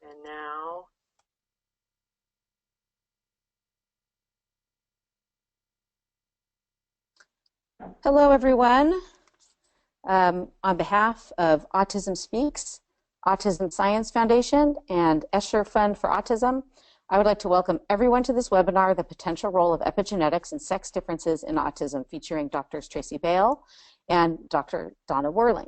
And now, hello, everyone. On behalf of Autism Speaks, Autism Science Foundation, and Escher Fund for Autism, I would like to welcome everyone to this webinar, The Potential Role of Epigenetics and Sex Differences in Autism, featuring Drs. Tracey Bale and Dr. Donna Worling.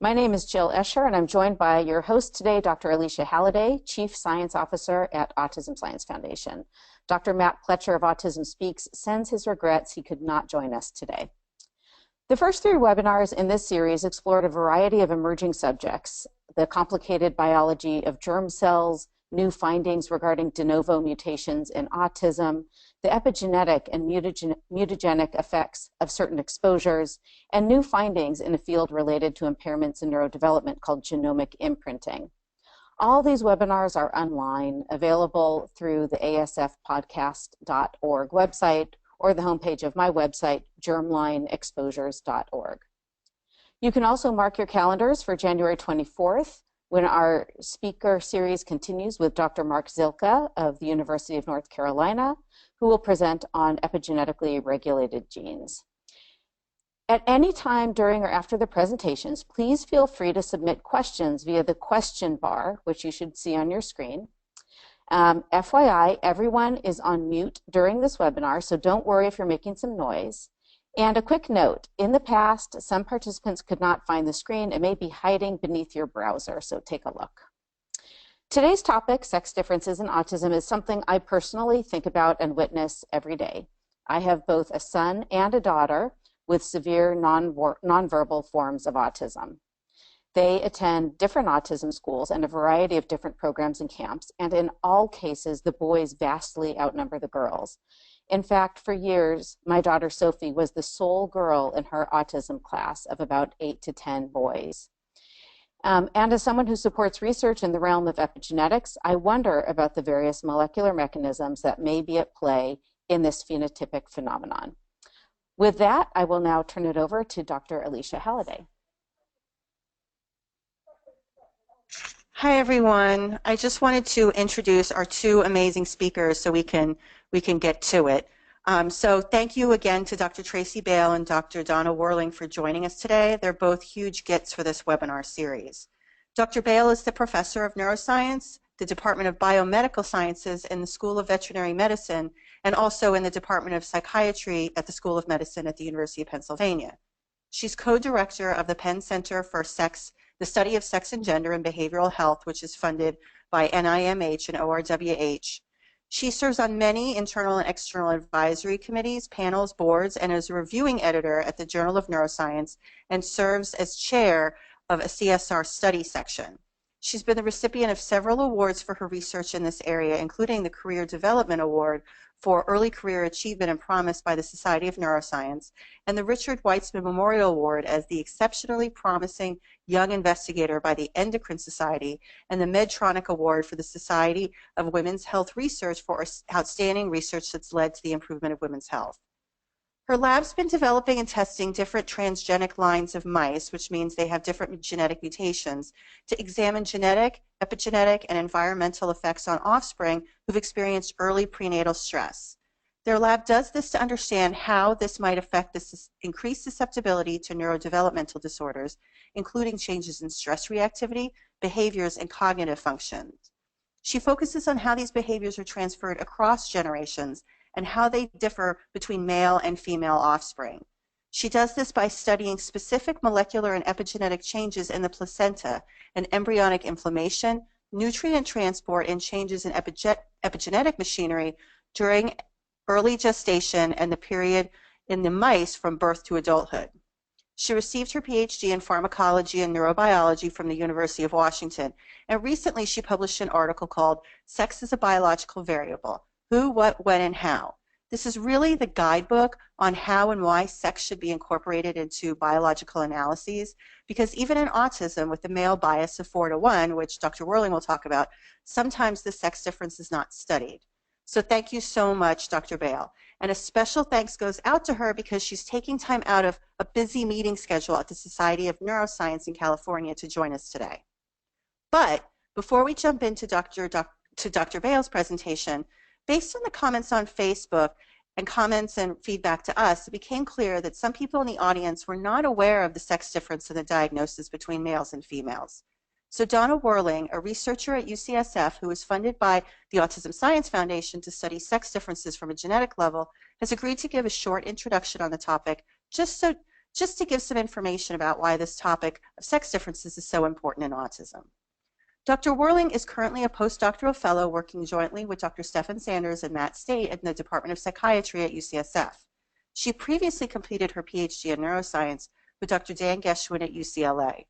My name is Jill Escher, and I'm joined by your host today, Dr. Alicia Halliday, Chief Science Officer at Autism Science Foundation. Dr. Matt Pletcher of Autism Speaks sends his regrets he could not join us today. The first three webinars in this series explored a variety of emerging subjects: the complicated biology of germ cells, new findings regarding de novo mutations in autism, the epigenetic and mutagenic effects of certain exposures, and new findings in a field related to impairments in neurodevelopment called genomic imprinting. All these webinars are online, available through the asfpodcast.org website or the homepage of my website, germlineexposures.org. You can also mark your calendars for January 24th, when our speaker series continues with Dr. Mark Zilka of the University of North Carolina, who will present on epigenetically regulated genes. At any time during or after the presentations, please feel free to submit questions via the question bar, which you should see on your screen. FYI, everyone is on mute during this webinar, so don't worry if you're making some noise. And a quick note, in the past, some participants could not find the screen. It may be hiding beneath your browser, so take a look. Today's topic, sex differences in autism, is something I personally think about and witness every day. I have both a son and a daughter with severe nonverbal forms of autism. They attend different autism schools and a variety of different programs and camps, and in all cases, the boys vastly outnumber the girls. In fact, for years, my daughter Sophie was the sole girl in her autism class of about 8 to 10 boys. And as someone who supports research in the realm of epigenetics, I wonder about the various molecular mechanisms that may be at play in this phenotypic phenomenon. With that, I will now turn it over to Dr. Alicia Halliday. Hi, everyone. I just wanted to introduce our two amazing speakers so we can get to it. So thank you again to Dr. Tracey Bale and Dr. Donna Worling for joining us today. They're both huge gets for this webinar series. Dr. Bale is the professor of neuroscience, the Department of Biomedical Sciences in the School of Veterinary Medicine, and also in the Department of Psychiatry at the School of Medicine at the University of Pennsylvania. She's co-director of the Penn Center for the Study of Sex and Gender and Behavioral Health, which is funded by NIMH and ORWH. She serves on many internal and external advisory committees, panels, boards, and is a reviewing editor at the Journal of Neuroscience and serves as chair of a CSR study section. She's been the recipient of several awards for her research in this area, including the Career Development Award for Early Career Achievement and Promise by the Society of Neuroscience, and the Richard Weitzman Memorial Award as the Exceptionally Promising Young Investigator by the Endocrine Society, and the Medtronic Award for the Society of Women's Health Research for outstanding research that's led to the improvement of women's health. Her lab's been developing and testing different transgenic lines of mice, which means they have different genetic mutations, to examine genetic, epigenetic, and environmental effects on offspring who've experienced early prenatal stress. Their lab does this to understand how this might affect this increased susceptibility to neurodevelopmental disorders, including changes in stress reactivity, behaviors, and cognitive functions. She focuses on how these behaviors are transferred across generations and how they differ between male and female offspring. She does this by studying specific molecular and epigenetic changes in the placenta and embryonic inflammation, nutrient transport, and changes in epigenetic machinery during early gestation and the period in the mice from birth to adulthood. She received her PhD in pharmacology and neurobiology from the University of Washington, and recently she published an article called Sex is a Biological Variable: Who, What, When, and How. This is really the guidebook on how and why sex should be incorporated into biological analyses, because even in autism, with the male bias of 4:1, which Dr. Worling will talk about, sometimes the sex difference is not studied. So thank you so much, Dr. Bale. And a special thanks goes out to her because she's taking time out of a busy meeting schedule at the Society of Neuroscience in California to join us today. But Before we jump into Dr. Bale's presentation, based on the comments on Facebook and comments and feedback to us, it became clear that some people in the audience were not aware of the sex difference in the diagnosis between males and females. So Donna Whirling, a researcher at UCSF who is funded by the Autism Science Foundation to study sex differences from a genetic level, has agreed to give a short introduction on the topic just to give some information about why this topic of sex differences is so important in autism. Dr. Whirling is currently a postdoctoral fellow working jointly with Dr. Stephan Sanders and Matt State in the Department of Psychiatry at UCSF. She previously completed her PhD in neuroscience with Dr. Dan Geschwin at UCLA.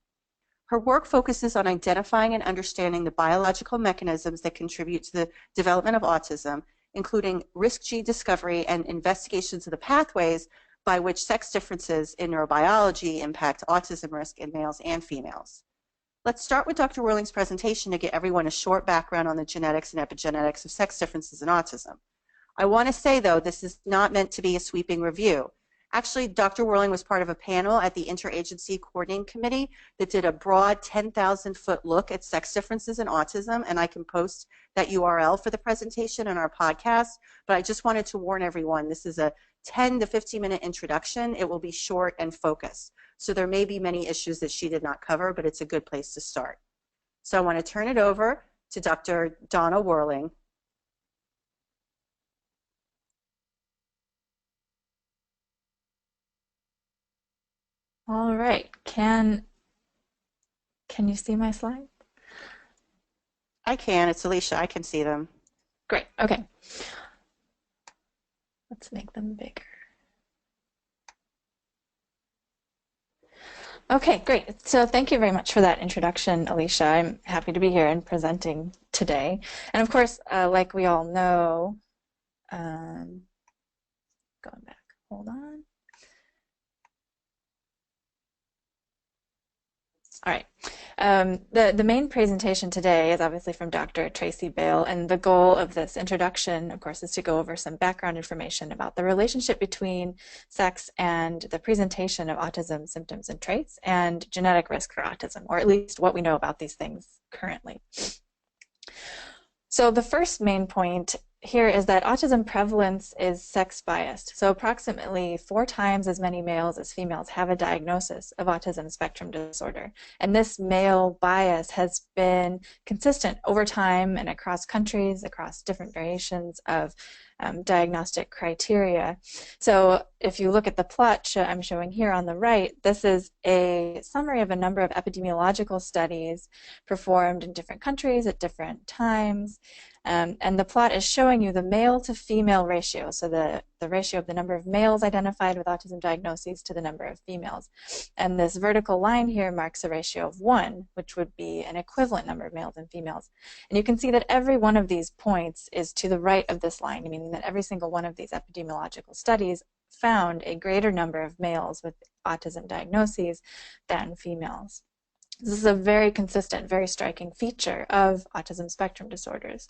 Her work focuses on identifying and understanding the biological mechanisms that contribute to the development of autism, including risk gene discovery and investigations of the pathways by which sex differences in neurobiology impact autism risk in males and females. Let's start with Dr. Whirling's presentation to get everyone a short background on the genetics and epigenetics of sex differences in autism. I want to say, though, this is not meant to be a sweeping review. Actually, Dr. Whirling was part of a panel at the Interagency Coordinating Committee that did a broad 10,000-foot look at sex differences in autism, and I can post that URL for the presentation in our podcast, but I just wanted to warn everyone, this is a 10 to 15-minute introduction. It will be short and focused. So there may be many issues that she did not cover, but it's a good place to start. So I want to turn it over to Dr. Donna Whirling. All right, can you see my slide? I can, it's Alicia, I can see them. Great, okay. Let's make them bigger. Okay, great. So thank you very much for that introduction, Alicia. I'm happy to be here and presenting today. And of course, like we all know, going back, hold on. All right. The main presentation today is obviously from Dr. Tracey Bale, and the goal of this introduction, of course, is to go over some background information about the relationship between sex and the presentation of autism symptoms and traits and genetic risk for autism, or at least what we know about these things currently. So the first main point here is that autism prevalence is sex biased. So approximately 4 times as many males as females have a diagnosis of autism spectrum disorder. And this male bias has been consistent over time and across countries, across different variations of diagnostic criteria. So if you look at the plot I'm showing here on the right, this is a summary of a number of epidemiological studies performed in different countries at different times. And the plot is showing you the male to female ratio, so the ratio of the number of males identified with autism diagnoses to the number of females. And this vertical line here marks a ratio of 1, which would be an equivalent number of males and females. And you can see that every one of these points is to the right of this line, meaning that every single one of these epidemiological studies found a greater number of males with autism diagnoses than females. This is a very consistent, very striking feature of autism spectrum disorders.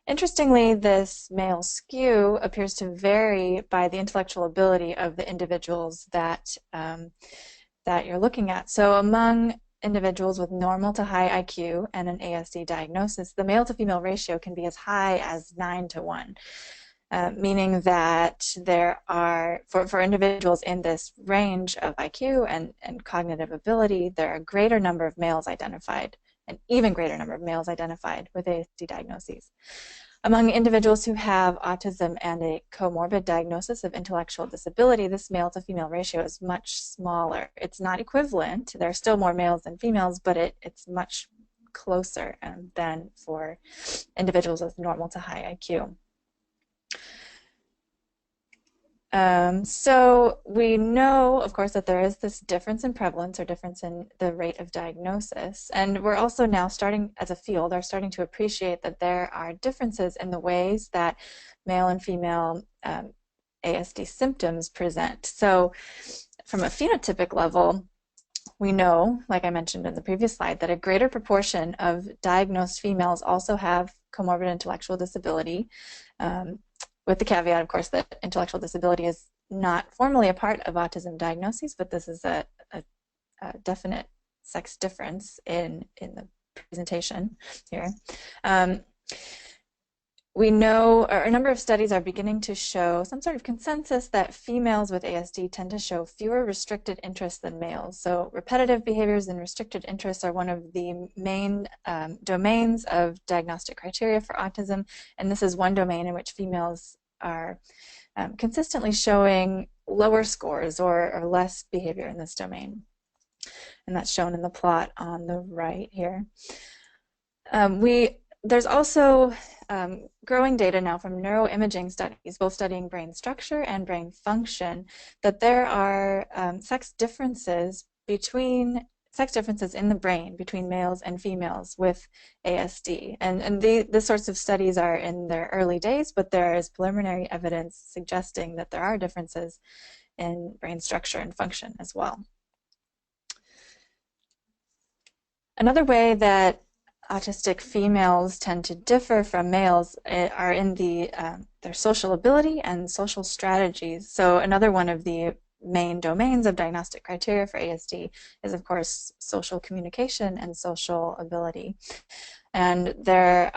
Interestingly, this male skew appears to vary by the intellectual ability of the individuals that you're looking at. So among individuals with normal to high IQ and an ASD diagnosis, the male to female ratio can be as high as 9 to 1. Meaning that there are, for individuals in this range of IQ and cognitive ability, there are a greater number of males identified, an even greater number of males identified with ASD diagnoses. Among individuals who have autism and a comorbid diagnosis of intellectual disability, this male to female ratio is much smaller. It's not equivalent. There are still more males than females, but it's much closer than for individuals with normal to high IQ. So we know, of course, that there is this difference in prevalence or difference in the rate of diagnosis. And we're also now starting, as a field, are starting to appreciate that there are differences in the ways that male and female ASD symptoms present. So from a phenotypic level, we know, like I mentioned in the previous slide, that a greater proportion of diagnosed females also have comorbid intellectual disability, with the caveat, of course, that intellectual disability is not formally a part of autism diagnoses, but this is a definite sex difference in the presentation here. We know, or a number of studies are beginning to show some sort of consensus that females with ASD tend to show fewer restricted interests than males. So repetitive behaviors and restricted interests are one of the main domains of diagnostic criteria for autism, and this is one domain in which females are consistently showing lower scores or less behavior in this domain. And that's shown in the plot on the right here. There's also growing data now from neuroimaging studies, both studying brain structure and brain function, that there are sex differences in the brain between males and females with ASD. And the sorts of studies are in their early days, but there is preliminary evidence suggesting that there are differences in brain structure and function as well. Another way that autistic females tend to differ from males are in their social ability and social strategies. So another one of the main domains of diagnostic criteria for ASD is, of course, social communication and social ability. And there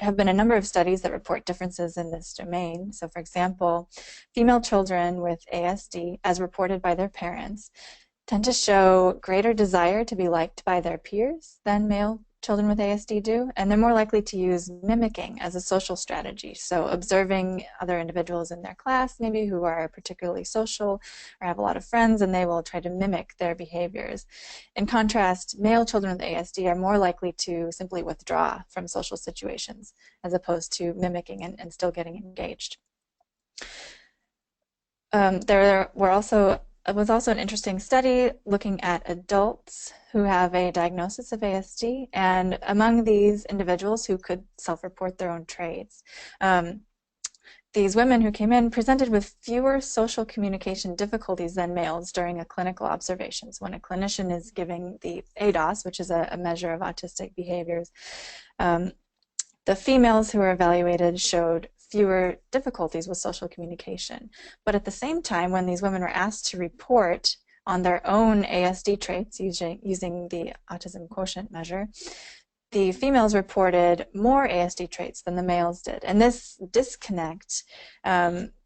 have been a number of studies that report differences in this domain. So, for example, female children with ASD, as reported by their parents, tend to show greater desire to be liked by their peers than male children with ASD do, and they're more likely to use mimicking as a social strategy. So observing other individuals in their class, maybe who are particularly social or have a lot of friends, and they will try to mimic their behaviors. In contrast, male children with ASD are more likely to simply withdraw from social situations as opposed to mimicking and still getting engaged. There was also an interesting study looking at adults who have a diagnosis of ASD, and among these individuals who could self-report their own traits, these women who came in presented with fewer social communication difficulties than males during a clinical observation. So when a clinician is giving the ADOS, which is a measure of autistic behaviors, the females who were evaluated showed fewer difficulties with social communication. But at the same time, when these women were asked to report on their own ASD traits using the autism quotient measure, the females reported more ASD traits than the males did. And this disconnect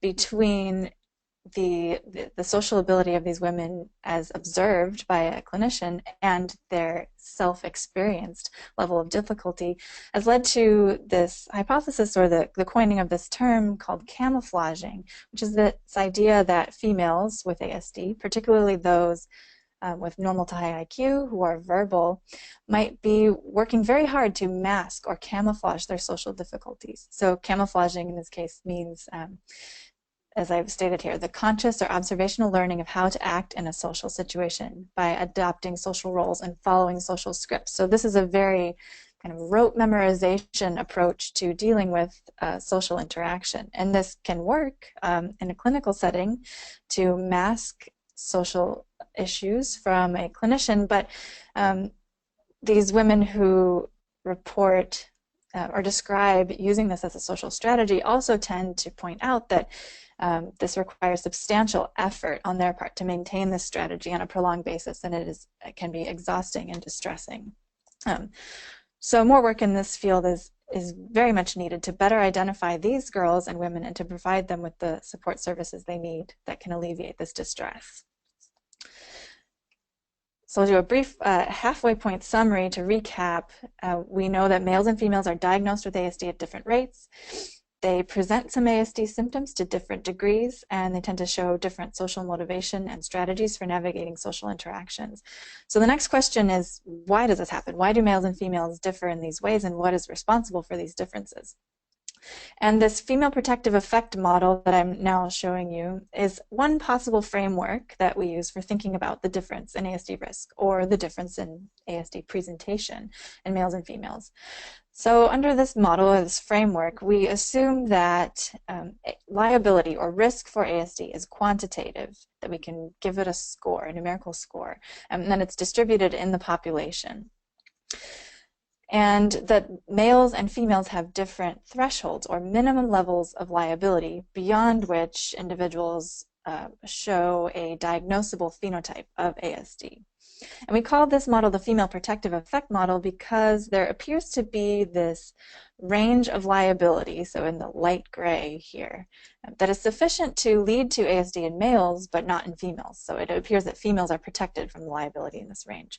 between the social ability of these women as observed by a clinician and their self-experienced level of difficulty has led to this hypothesis, or the coining of this term called camouflaging, which is this idea that females with ASD, particularly those with normal to high IQ who are verbal, might be working very hard to mask or camouflage their social difficulties. So camouflaging in this case means as I've stated here, the conscious or observational learning of how to act in a social situation by adopting social roles and following social scripts. So this is a very kind of rote memorization approach to dealing with social interaction. And this can work in a clinical setting to mask social issues from a clinician, but these women who report or describe using this as a social strategy also tend to point out that this requires substantial effort on their part to maintain this strategy on a prolonged basis, and it can be exhausting and distressing. So more work in this field is very much needed to better identify these girls and women and to provide them with the support services they need that can alleviate this distress. So I'll do a brief halfway point summary to recap. We know that males and females are diagnosed with ASD at different rates. They present some ASD symptoms to different degrees, and they tend to show different social motivation and strategies for navigating social interactions. So the next question is, why does this happen? Why do males and females differ in these ways, and what is responsible for these differences? And this female protective effect model that I'm now showing you is one possible framework that we use for thinking about the difference in ASD risk or the difference in ASD presentation in males and females. So under this model, or this framework, we assume that liability or risk for ASD is quantitative, that we can give it a score, a numerical score, and then it's distributed in the population. And that males and females have different thresholds or minimum levels of liability beyond which individuals show a diagnosable phenotype of ASD. And we call this model the female protective effect model because there appears to be this range of liability, so in the light gray here, that is sufficient to lead to ASD in males but not in females. So it appears that females are protected from the liability in this range.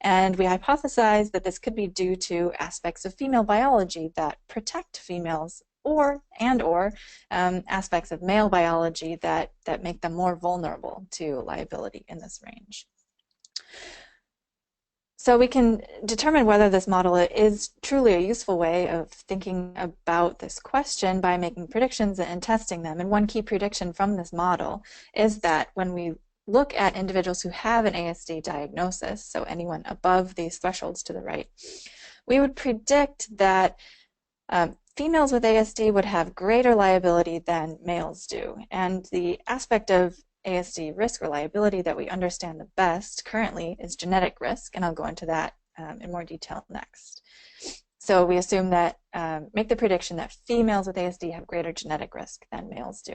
And we hypothesize that this could be due to aspects of female biology that protect females or aspects of male biology that make them more vulnerable to liability in this range. So we can determine whether this model is truly a useful way of thinking about this question by making predictions and testing them. And one key prediction from this model is that when we look at individuals who have an ASD diagnosis, so anyone above these thresholds to the right, we would predict that females with ASD would have greater liability than males do. And the aspect of ASD risk or liability that we understand the best currently is genetic risk, and I'll go into that in more detail next. So we assume that, make the prediction that females with ASD have greater genetic risk than males do.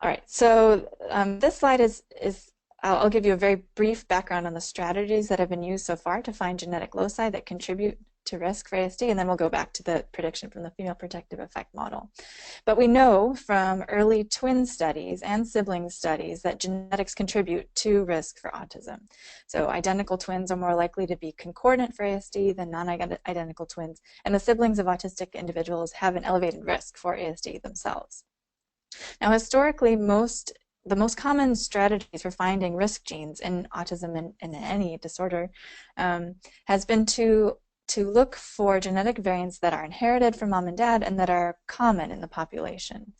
All right, so this slide I'll give you a very brief background on the strategies that have been used so far to find genetic loci that contribute to risk for ASD, and then we'll go back to the prediction from the female protective effect model. But we know from early twin studies and sibling studies that genetics contribute to risk for autism. So identical twins are more likely to be concordant for ASD than non-identical twins, and the siblings of autistic individuals have an elevated risk for ASD themselves. Now, historically, the most common strategies for finding risk genes in autism and in any disorder has been to look for genetic variants that are inherited from mom and dad and that are common in the population.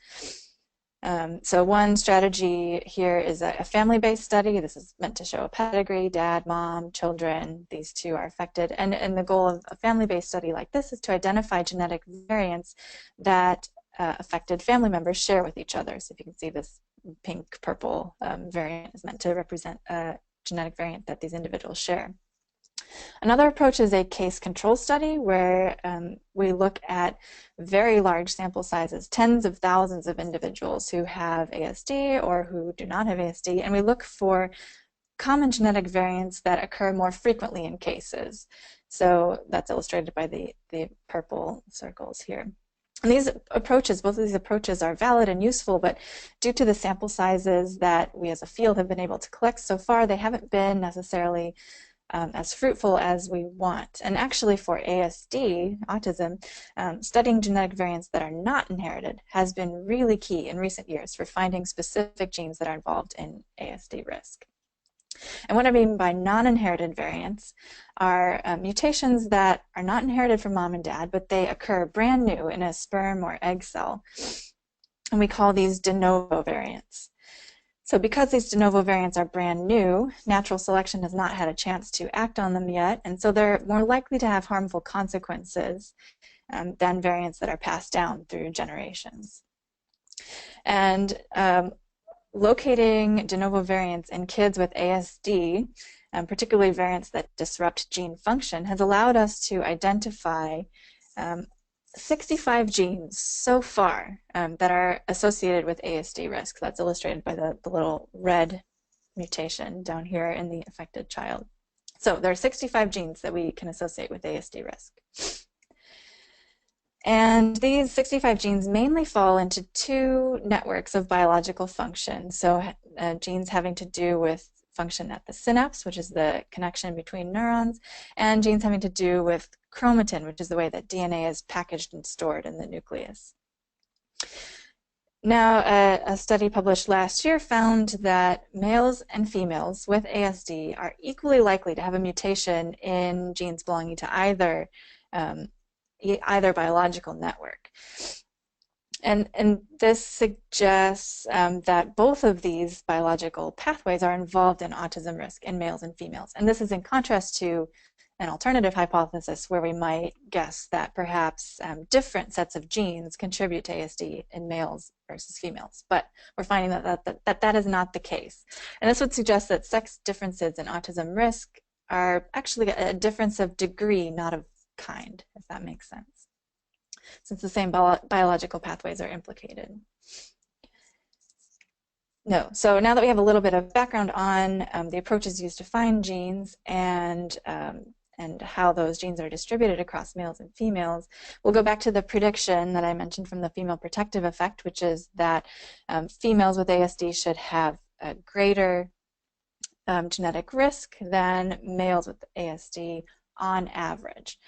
So one strategy here is a family-based study. This is meant to show a pedigree, dad, mom, children, these two are affected. And the goal of a family-based study like this is to identify genetic variants that affected family members share with each other. So if you can see this pink-purple variant is meant to represent a genetic variant that these individuals share. Another approach is a case control study where we look at very large sample sizes, tens of thousands of individuals who have ASD or who do not have ASD, and we look for common genetic variants that occur more frequently in cases. So that's illustrated by the purple circles here. And these approaches, both of these approaches are valid and useful, but due to the sample sizes that we as a field have been able to collect so far, they haven't been necessarily as fruitful as we want. And actually for ASD, autism, studying genetic variants that are not inherited has been really key in recent years for finding specific genes that are involved in ASD risk. And what I mean by non-inherited variants are mutations that are not inherited from mom and dad, but they occur brand new in a sperm or egg cell. And we call these de novo variants. So because these de novo variants are brand new, natural selection has not had a chance to act on them yet, and so they're more likely to have harmful consequences than variants that are passed down through generations. And locating de novo variants in kids with ASD, particularly variants that disrupt gene function, has allowed us to identify 65 genes so far that are associated with ASD risk. That's illustrated by the little red mutation down here in the affected child. So there are 65 genes that we can associate with ASD risk. And these 65 genes mainly fall into two networks of biological function. So genes having to do with function at the synapse, which is the connection between neurons, and genes having to do with chromatin, which is the way that DNA is packaged and stored in the nucleus. Now, a study published last year found that males and females with ASD are equally likely to have a mutation in genes belonging to either biological network. And this suggests that both of these biological pathways are involved in autism risk in males and females. And this is in contrast to an alternative hypothesis where we might guess that perhaps different sets of genes contribute to ASD in males versus females. But we're finding that is not the case. And this would suggest that sex differences in autism risk are actually a difference of degree, not of kind, if that makes sense, since the same biological pathways are implicated. No. So now that we have a little bit of background on the approaches used to find genes and how those genes are distributed across males and females, we'll go back to the prediction that I mentioned from the female protective effect, which is that females with ASD should have a greater genetic risk than males with ASD on average.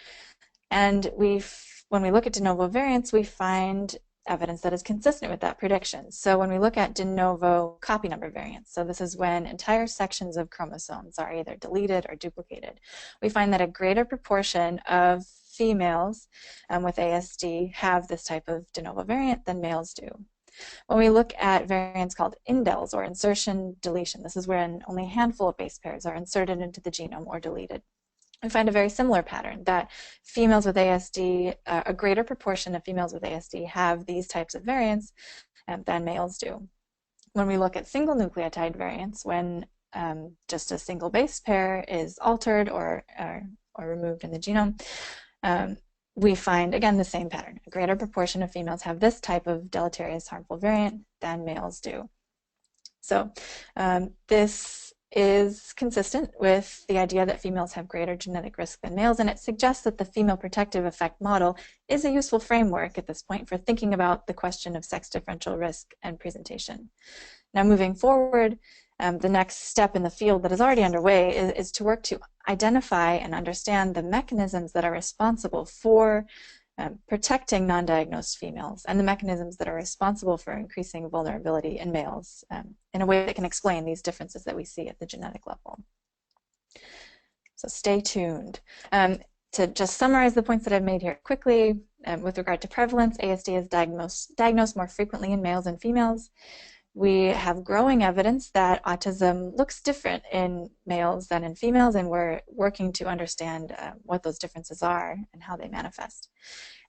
And when we look at de novo variants, we find evidence that is consistent with that prediction. So when we look at de novo copy number variants, so this is when entire sections of chromosomes are either deleted or duplicated, we find that a greater proportion of females with ASD have this type of de novo variant than males do. When we look at variants called indels or insertion deletion, this is when only a handful of base pairs are inserted into the genome or deleted. We find a very similar pattern that females with ASD, a greater proportion of females with ASD have these types of variants than males do. When we look at single nucleotide variants, when just a single base pair is altered or removed in the genome, we find, again, the same pattern. A greater proportion of females have this type of deleterious harmful variant than males do. So this is consistent with the idea that females have greater genetic risk than males, and it suggests that the female protective effect model is a useful framework at this point for thinking about the question of sex differential risk and presentation. Now, moving forward, the next step in the field that is already underway is to work to identify and understand the mechanisms that are responsible for protecting non-diagnosed females and the mechanisms that are responsible for increasing vulnerability in males in a way that can explain these differences that we see at the genetic level. So stay tuned. To just summarize the points that I've made here quickly, with regard to prevalence, ASD is diagnosed more frequently in males than females. We have growing evidence that autism looks different in males than in females, and we're working to understand what those differences are and how they manifest.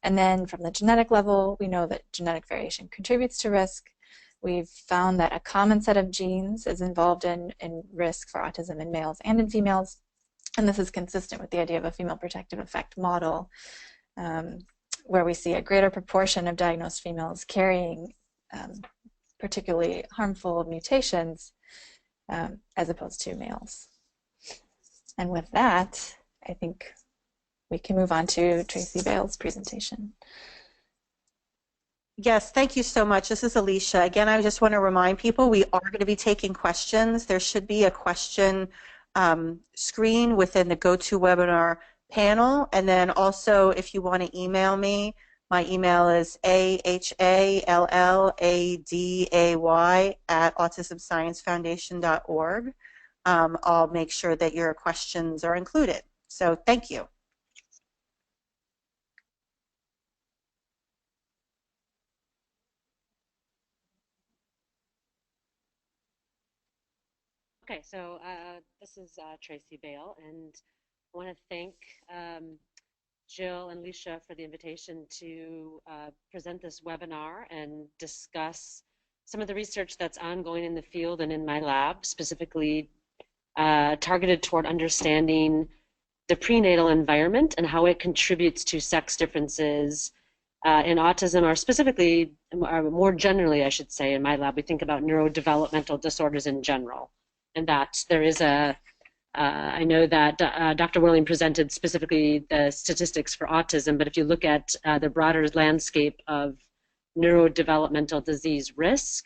And then from the genetic level, we know that genetic variation contributes to risk. We've found that a common set of genes is involved in risk for autism in males and in females, and this is consistent with the idea of a female protective effect model, where we see a greater proportion of diagnosed females carrying particularly harmful mutations as opposed to males. And with that, I think we can move on to Traci Bale's presentation. Yes, thank you so much. This is Alicia. Again, I just want to remind people we are going to be taking questions. There should be a question screen within the GoToWebinar panel. And then also, if you want to email me, my email is ahalladay@autismsciencefoundation.org. I'll make sure that your questions are included. So thank you. Okay, so this is Traci Bail, and I want to thank Jill and Alicia for the invitation to present this webinar and discuss some of the research that's ongoing in the field and in my lab, specifically targeted toward understanding the prenatal environment and how it contributes to sex differences in autism, or specifically, or more generally, I should say, in my lab, we think about neurodevelopmental disorders in general. And that there is I know that Dr. William presented specifically the statistics for autism, but if you look at the broader landscape of neurodevelopmental disease risk,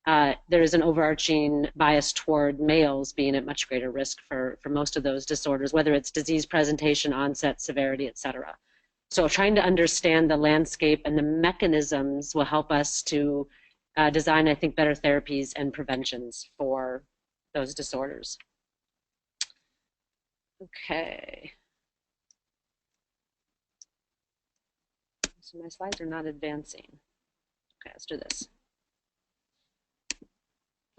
there is an overarching bias toward males being at much greater risk for most of those disorders, whether it's disease presentation, onset, severity, et cetera. So trying to understand the landscape and the mechanisms will help us to design, I think, better therapies and preventions for those disorders. Okay. So my slides are not advancing. Okay, let's do this.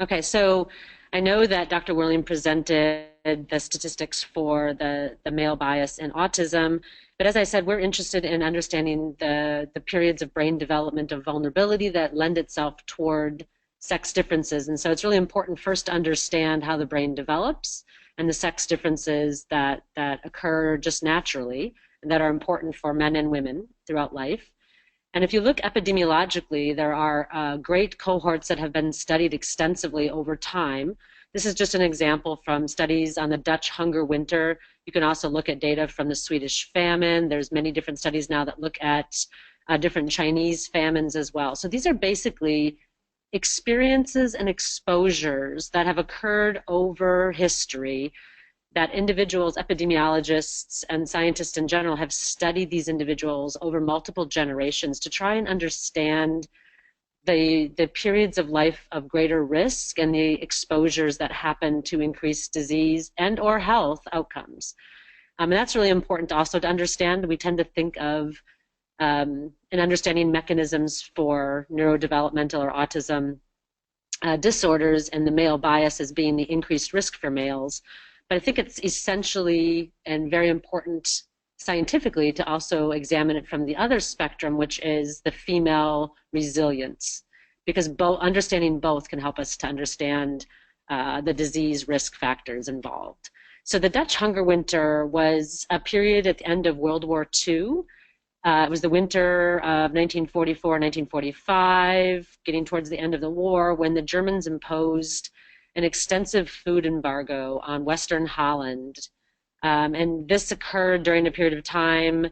Okay, so I know that Dr. William presented the statistics for the male bias in autism, but as I said, we're interested in understanding the periods of brain development of vulnerability that lend itself toward sex differences. And so it's really important first to understand how the brain develops and the sex differences that occur just naturally and that are important for men and women throughout life. And if you look epidemiologically, there are great cohorts that have been studied extensively over time. This is just an example from studies on the Dutch hunger winter. You can also look at data from the Swedish famine. There's many different studies now that look at different Chinese famines as well. So these are basically experiences and exposures that have occurred over history that individuals, epidemiologists, and scientists in general have studied these individuals over multiple generations to try and understand the periods of life of greater risk and the exposures that happen to increase disease and or health outcomes. And that's really important also to understand. We tend to think of in understanding mechanisms for neurodevelopmental or autism disorders and the male bias as being the increased risk for males. But I think it's essentially and very important scientifically to also examine it from the other spectrum, which is the female resilience, because understanding both can help us to understand the disease risk factors involved. So the Dutch hunger winter was a period at the end of World War II. It was the winter of 1944, 1945, getting towards the end of the war, when the Germans imposed an extensive food embargo on Western Holland. And this occurred during a period of time.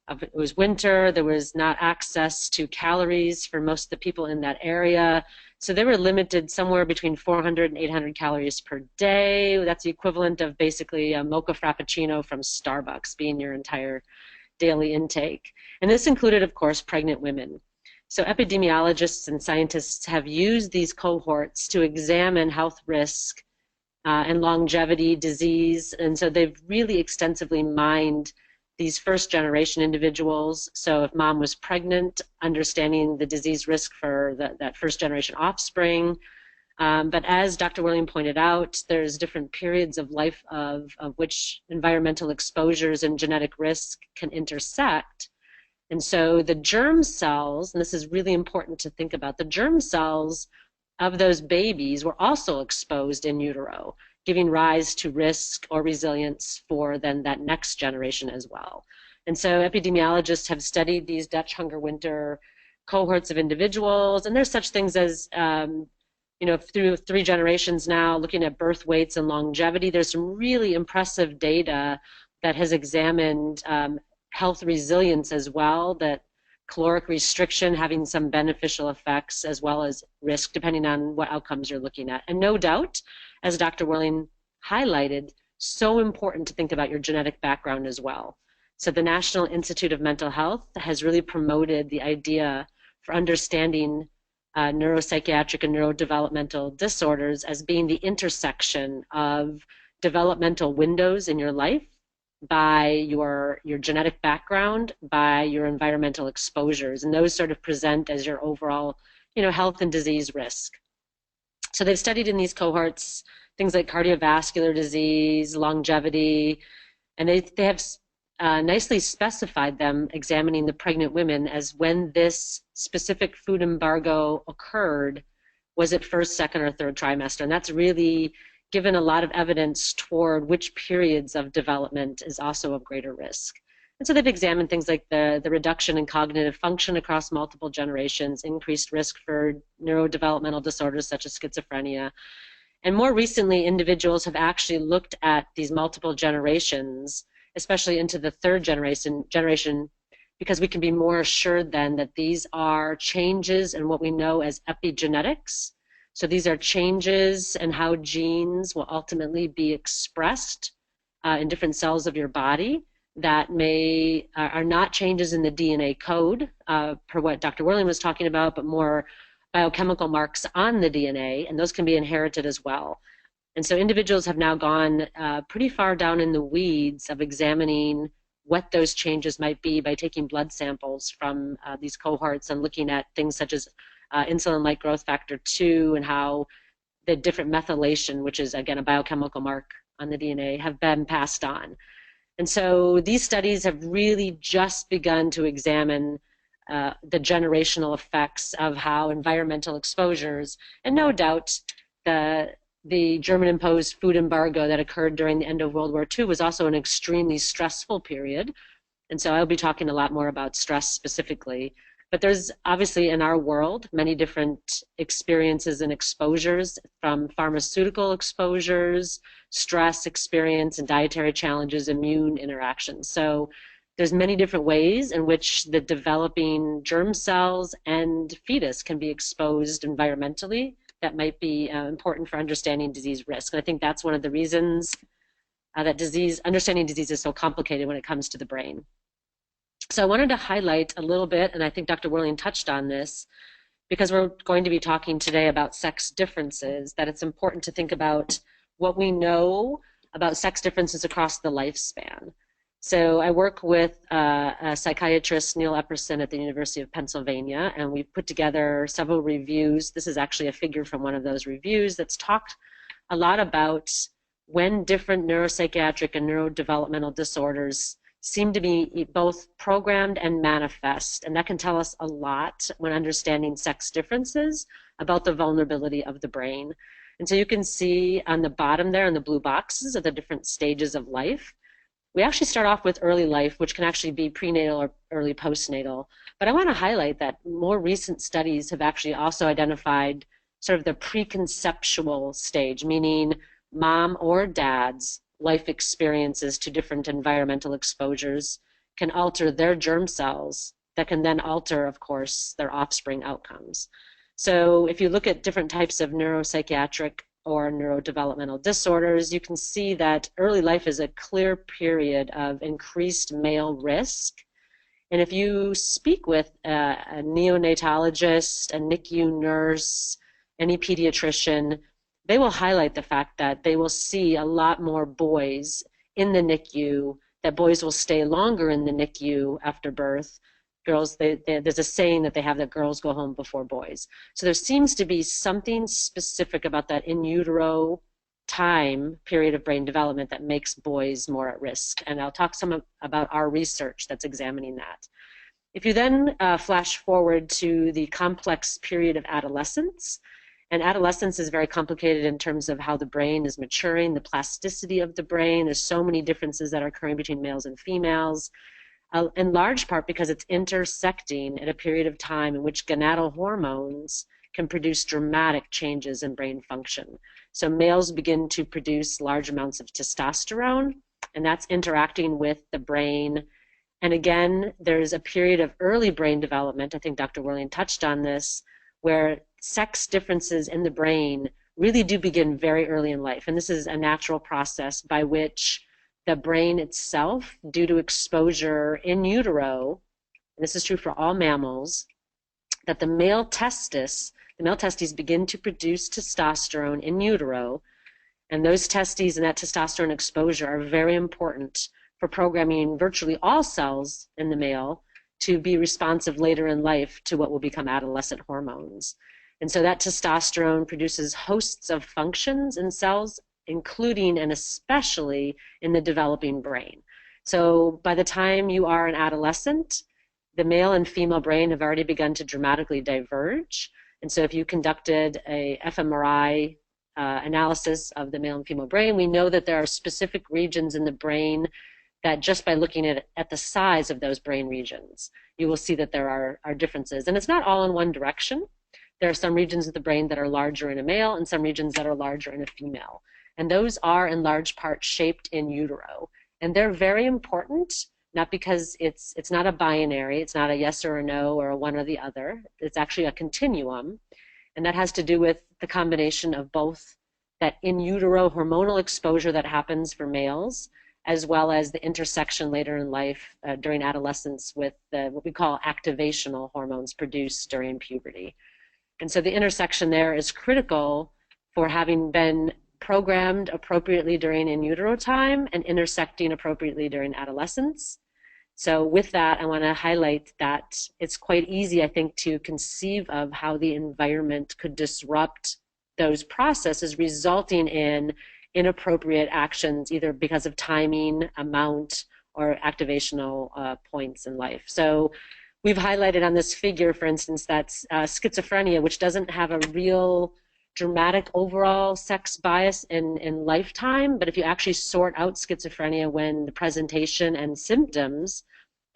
It was winter, there was not access to calories for most of the people in that area. So they were limited somewhere between 400 and 800 calories per day. That's the equivalent of basically a mocha frappuccino from Starbucks being your entire daily intake. And this included, of course, pregnant women. So epidemiologists and scientists have used these cohorts to examine health risk and longevity, disease, and so they've really extensively mined these first generation individuals. So if mom was pregnant, understanding the disease risk for that first generation offspring. But as Dr. William pointed out, there's different periods of life of which environmental exposures and genetic risk can intersect. And so the germ cells, and this is really important to think about, the germ cells of those babies were also exposed in utero, giving rise to risk or resilience for then that next generation as well. And so epidemiologists have studied these Dutch hunger winter cohorts of individuals, and there's such things as through 3 generations now, looking at birth weights and longevity. There's some really impressive data that has examined health resilience as well, that caloric restriction having some beneficial effects as well as risk, depending on what outcomes you're looking at. And no doubt, as Dr. Willing highlighted, so important to think about your genetic background as well. So the National Institute of Mental Health has really promoted the idea for understanding neuropsychiatric and neurodevelopmental disorders as being the intersection of developmental windows in your life by your genetic background, by your environmental exposures, and those sort of present as your overall health and disease risk. So they've studied in these cohorts things like cardiovascular disease, longevity, and they have nicely specified them, examining the pregnant women, as when this specific food embargo occurred, was it first, second, or third trimester? And that's really given a lot of evidence toward which periods of development is also of greater risk. And so they've examined things like the reduction in cognitive function across multiple generations, increased risk for neurodevelopmental disorders such as schizophrenia. And more recently, individuals have actually looked at these multiple generations, especially into the 3rd generation, because we can be more assured then that these are changes in what we know as epigenetics. So these are changes in how genes will ultimately be expressed in different cells of your body that are not changes in the DNA code, per what Dr. Worling was talking about, but more biochemical marks on the DNA, and those can be inherited as well. And so individuals have now gone pretty far down in the weeds of examining what those changes might be by taking blood samples from these cohorts and looking at things such as insulin-like growth factor 2 and how the different methylation, which is again a biochemical mark on the DNA, have been passed on. And so these studies have really just begun to examine the generational effects of how environmental exposures, and no doubt the German-imposed food embargo that occurred during the end of World War II was also an extremely stressful period. And so I'll be talking a lot more about stress specifically. But there's obviously in our world many different experiences and exposures, from pharmaceutical exposures, stress experience, and dietary challenges, immune interactions. So there's many different ways in which the developing germ cells and fetus can be exposed environmentally that might be important for understanding disease risk. And I think that's one of the reasons that understanding disease is so complicated when it comes to the brain. So I wanted to highlight a little bit, and I think Dr. Worling touched on this, because we're going to be talking today about sex differences, that it's important to think about what we know about sex differences across the lifespan. So I work with a psychiatrist, Neil Epperson, at the University of Pennsylvania, and we've put together several reviews. This is actually a figure from one of those reviews that's talked a lot about when different neuropsychiatric and neurodevelopmental disorders seem to be both programmed and manifest, and that can tell us a lot when understanding sex differences about the vulnerability of the brain. And so you can see on the bottom there in the blue boxes are the different stages of life. We actually start off with early life, which can actually be prenatal or early postnatal. But I want to highlight that more recent studies have actually also identified sort of the preconceptual stage, meaning mom or dad's life experiences to different environmental exposures can alter their germ cells that can then alter, of course, their offspring outcomes. So if you look at different types of neuropsychiatric or neurodevelopmental disorders, you can see that early life is a clear period of increased male risk. And if you speak with a neonatologist, a NICU nurse, any pediatrician, they will highlight the fact that they will see a lot more boys in the NICU, that boys will stay longer in the NICU after birth. Girls, there's a saying that they have that girls go home before boys. So there seems to be something specific about that in utero time period of brain development that makes boys more at risk. And I'll talk some about our research that's examining that. If you then flash forward to the complex period of adolescence, and adolescence is very complicated in terms of how the brain is maturing, the plasticity of the brain. There's so many differences that are occurring between males and females, in large part because it's intersecting at a period of time in which gonadal hormones can produce dramatic changes in brain function. So males begin to produce large amounts of testosterone, and that's interacting with the brain. And again, there's a period of early brain development, I think Dr. Worling touched on this, where sex differences in the brain really do begin very early in life. And this is a natural process by which the brain itself, due to exposure in utero, and this is true for all mammals, that the male testes begin to produce testosterone in utero, and those testes and that testosterone exposure are very important for programming virtually all cells in the male to be responsive later in life to what will become adolescent hormones. And so that testosterone produces hosts of functions in cells, including and especially in the developing brain. So by the time you are an adolescent, the male and female brain have already begun to dramatically diverge. And so if you conducted a fMRI analysis of the male and female brain, we know that there are specific regions in the brain that just by looking at the size of those brain regions, you will see that there are differences. And it's not all in one direction. There are some regions of the brain that are larger in a male and some regions that are larger in a female. And those are in large part shaped in utero. And they're very important, not because it's not a binary, it's not a yes or a no or a one or the other. It's actually a continuum. And that has to do with the combination of both that in utero hormonal exposure that happens for males, as well as the intersection later in life during adolescence with what we call activational hormones produced during puberty. And so the intersection there is critical for having been programmed appropriately during in utero time and intersecting appropriately during adolescence. So with that, I want to highlight that it's quite easy, I think, to conceive of how the environment could disrupt those processes, resulting in inappropriate actions, either because of timing, amount, or activational points in life. So we've highlighted on this figure, for instance, that's schizophrenia, which doesn't have a real dramatic overall sex bias in lifetime, but if you actually sort out schizophrenia when the presentation and symptoms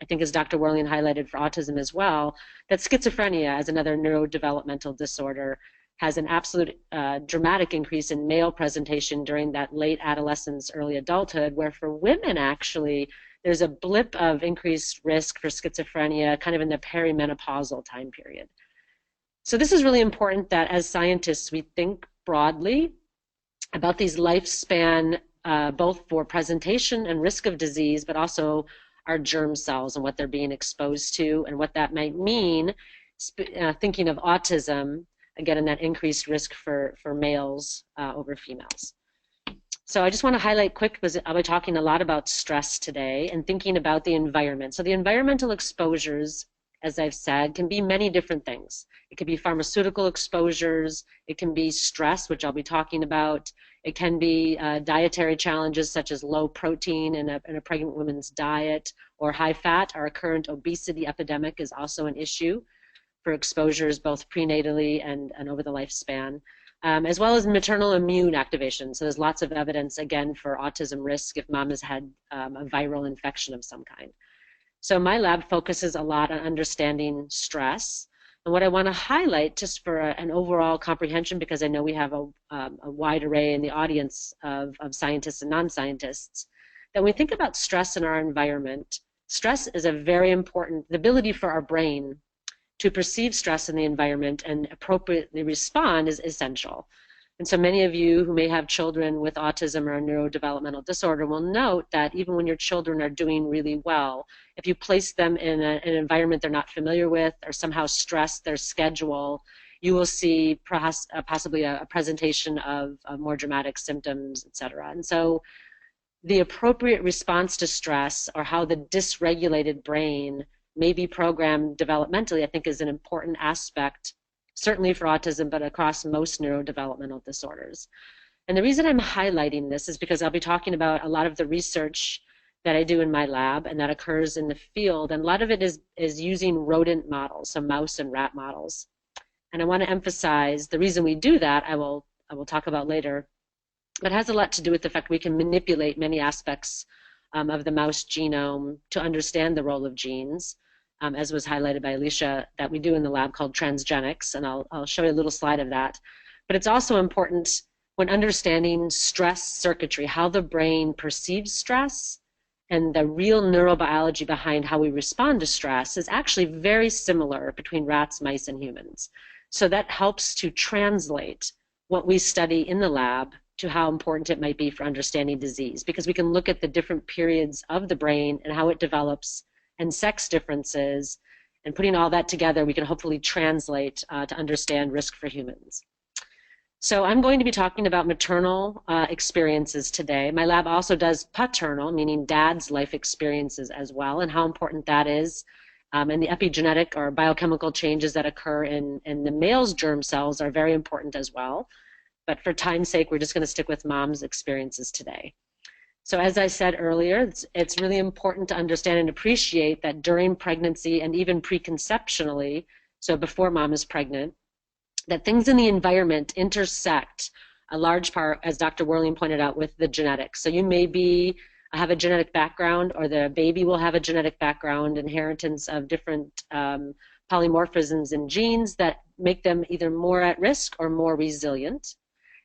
I think as Dr. Werlein highlighted for autism as well, that schizophrenia as another neurodevelopmental disorder has an absolute dramatic increase in male presentation during that late adolescence, early adulthood, where for women actually, there's a blip of increased risk for schizophrenia kind of in the perimenopausal time period. So this is really important that as scientists, we think broadly about these lifespan, both for presentation and risk of disease, but also our germ cells and what they're being exposed to and what that might mean, thinking of autism, again, in that increased risk for males over females. So I just want to highlight quick, because I'll be talking a lot about stress today and thinking about the environment. So the environmental exposures, as I've said, can be many different things. It could be pharmaceutical exposures, it can be stress, which I'll be talking about, it can be dietary challenges such as low protein in a pregnant woman's diet, or high fat. Our current obesity epidemic is also an issue for exposures both prenatally and over the lifespan, as well as maternal immune activation. So there's lots of evidence, again, for autism risk if mom has had a viral infection of some kind. So my lab focuses a lot on understanding stress. And what I want to highlight, just for an overall comprehension, because I know we have a wide array in the audience of scientists and non-scientists, that when we think about stress in our environment, stress is a very important, the ability for our brain to perceive stress in the environment and appropriately respond is essential. And so many of you who may have children with autism or a neurodevelopmental disorder will note that even when your children are doing really well, if you place them in an environment they're not familiar with or somehow stress their schedule, you will see possibly a presentation of more dramatic symptoms, et cetera. And so the appropriate response to stress, or how the dysregulated brain may be programmed developmentally, I think is an important aspect, certainly for autism, but across most neurodevelopmental disorders. And the reason I'm highlighting this is because I'll be talking about a lot of the research that I do in my lab and that occurs in the field, and a lot of it is using rodent models, so mouse and rat models. And I want to emphasize the reason we do that, I will talk about later, but it has a lot to do with the fact we can manipulate many aspects of the mouse genome to understand the role of genes, as was highlighted by Alicia, that we do in the lab called transgenics, and I'll show you a little slide of that. But it's also important when understanding stress circuitry, how the brain perceives stress, and the real neurobiology behind how we respond to stress is actually very similar between rats, mice, and humans. So that helps to translate what we study in the lab to how important it might be for understanding disease, because we can look at the different periods of the brain and how it develops and sex differences, and putting all that together, we can hopefully translate to understand risk for humans. So I'm going to be talking about maternal experiences today. My lab also does paternal, meaning dad's life experiences as well, and how important that is. And the epigenetic or biochemical changes that occur in the male's germ cells are very important as well. But for time's sake, we're just going to stick with mom's experiences today. So as I said earlier, it's really important to understand and appreciate that during pregnancy and even preconceptionally, so before mom is pregnant, that things in the environment intersect a large part, as Dr. Werlein pointed out, with the genetics. So you may have a genetic background, or the baby will have a genetic background, inheritance of different polymorphisms in genes that make them either more at risk or more resilient.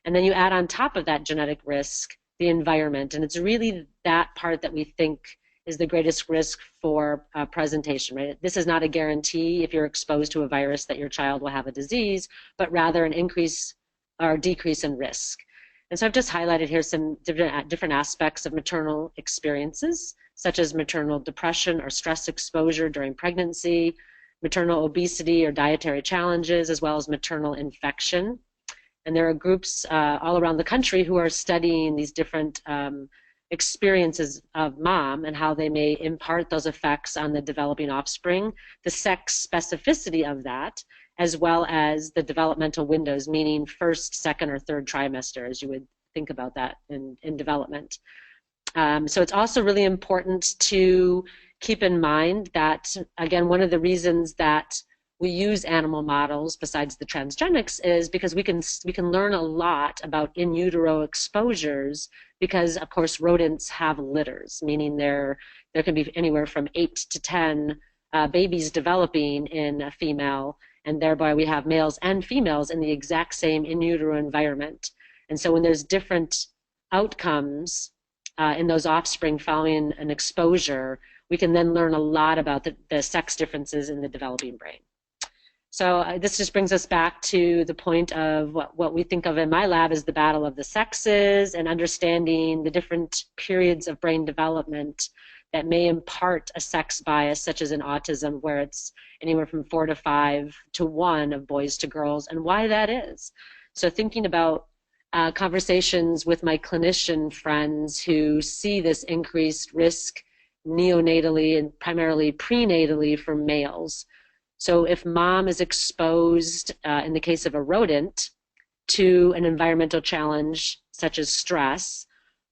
And then you add on top of that genetic risk the environment, and it's really that part that we think is the greatest risk for presentation, right? This is not a guarantee if you're exposed to a virus that your child will have a disease, but rather an increase or decrease in risk. And so I've just highlighted here some different aspects of maternal experiences, such as maternal depression or stress exposure during pregnancy, maternal obesity or dietary challenges, as well as maternal infection. And there are groups all around the country who are studying these different experiences of mom and how they may impart those effects on the developing offspring, the sex specificity of that, as well as the developmental windows, meaning first, second, or third trimester, as you would think about that in development. So it's also really important to keep in mind that, again, one of the reasons that we use animal models besides the transgenics is because we can learn a lot about in utero exposures, because of course rodents have litters, meaning there can be anywhere from 8 to 10 babies developing in a female, and thereby we have males and females in the exact same in utero environment. And so when there's different outcomes in those offspring following an exposure, we can then learn a lot about the sex differences in the developing brain. So this just brings us back to the point of what we think of in my lab as the battle of the sexes, and understanding the different periods of brain development that may impart a sex bias, such as in autism, where it's anywhere from 4 to 5 to 1 of boys to girls, and why that is. So thinking about conversations with my clinician friends who see this increased risk neonatally and primarily prenatally for males. So if mom is exposed, in the case of a rodent, to an environmental challenge such as stress,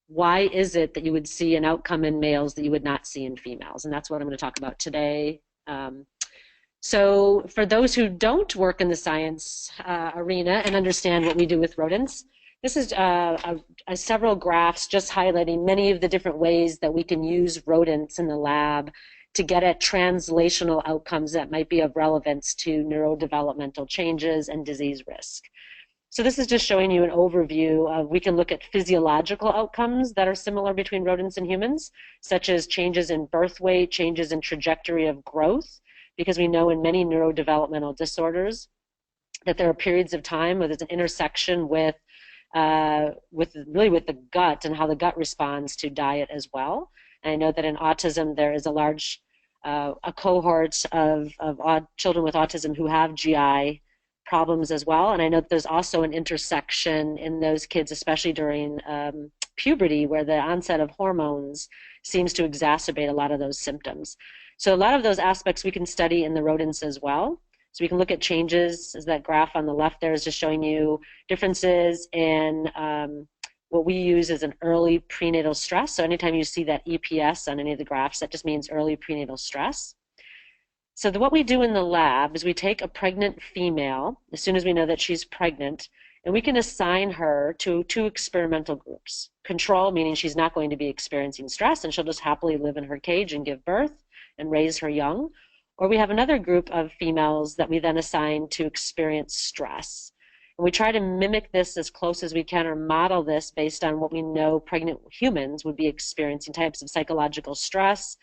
why is it that you would see an outcome in males that you would not see in females? And that's what I'm going to talk about today. So for those who don't work in the science arena and understand what we do with rodents, this is several graphs just highlighting many of the different ways that we can use rodents in the lab to get at translational outcomes that might be of relevance to neurodevelopmental changes and disease risk. So this is just showing you an overview of, we can look at physiological outcomes that are similar between rodents and humans, such as changes in birth weight, changes in trajectory of growth, because we know in many neurodevelopmental disorders that there are periods of time where there's an intersection with the gut and how the gut responds to diet as well. And I know that in autism there is a large a cohort of children with autism who have GI problems as well. And I know that there's also an intersection in those kids, especially during puberty, where the onset of hormones seems to exacerbate a lot of those symptoms. So a lot of those aspects we can study in the rodents as well. So we can look at changes, as that graph on the left there is just showing you differences in what we use as an early prenatal stress. So anytime you see that EPS on any of the graphs, that just means early prenatal stress. So what we do in the lab is we take a pregnant female, as soon as we know that she's pregnant, and we can assign her to 2 experimental groups. Control, meaning she's not going to be experiencing stress and she'll just happily live in her cage and give birth and raise her young. Or we have another group of females that we then assign to experience stress. And we try to mimic this as close as we can, or model this based on what we know pregnant humans would be experiencing, types of psychological stress.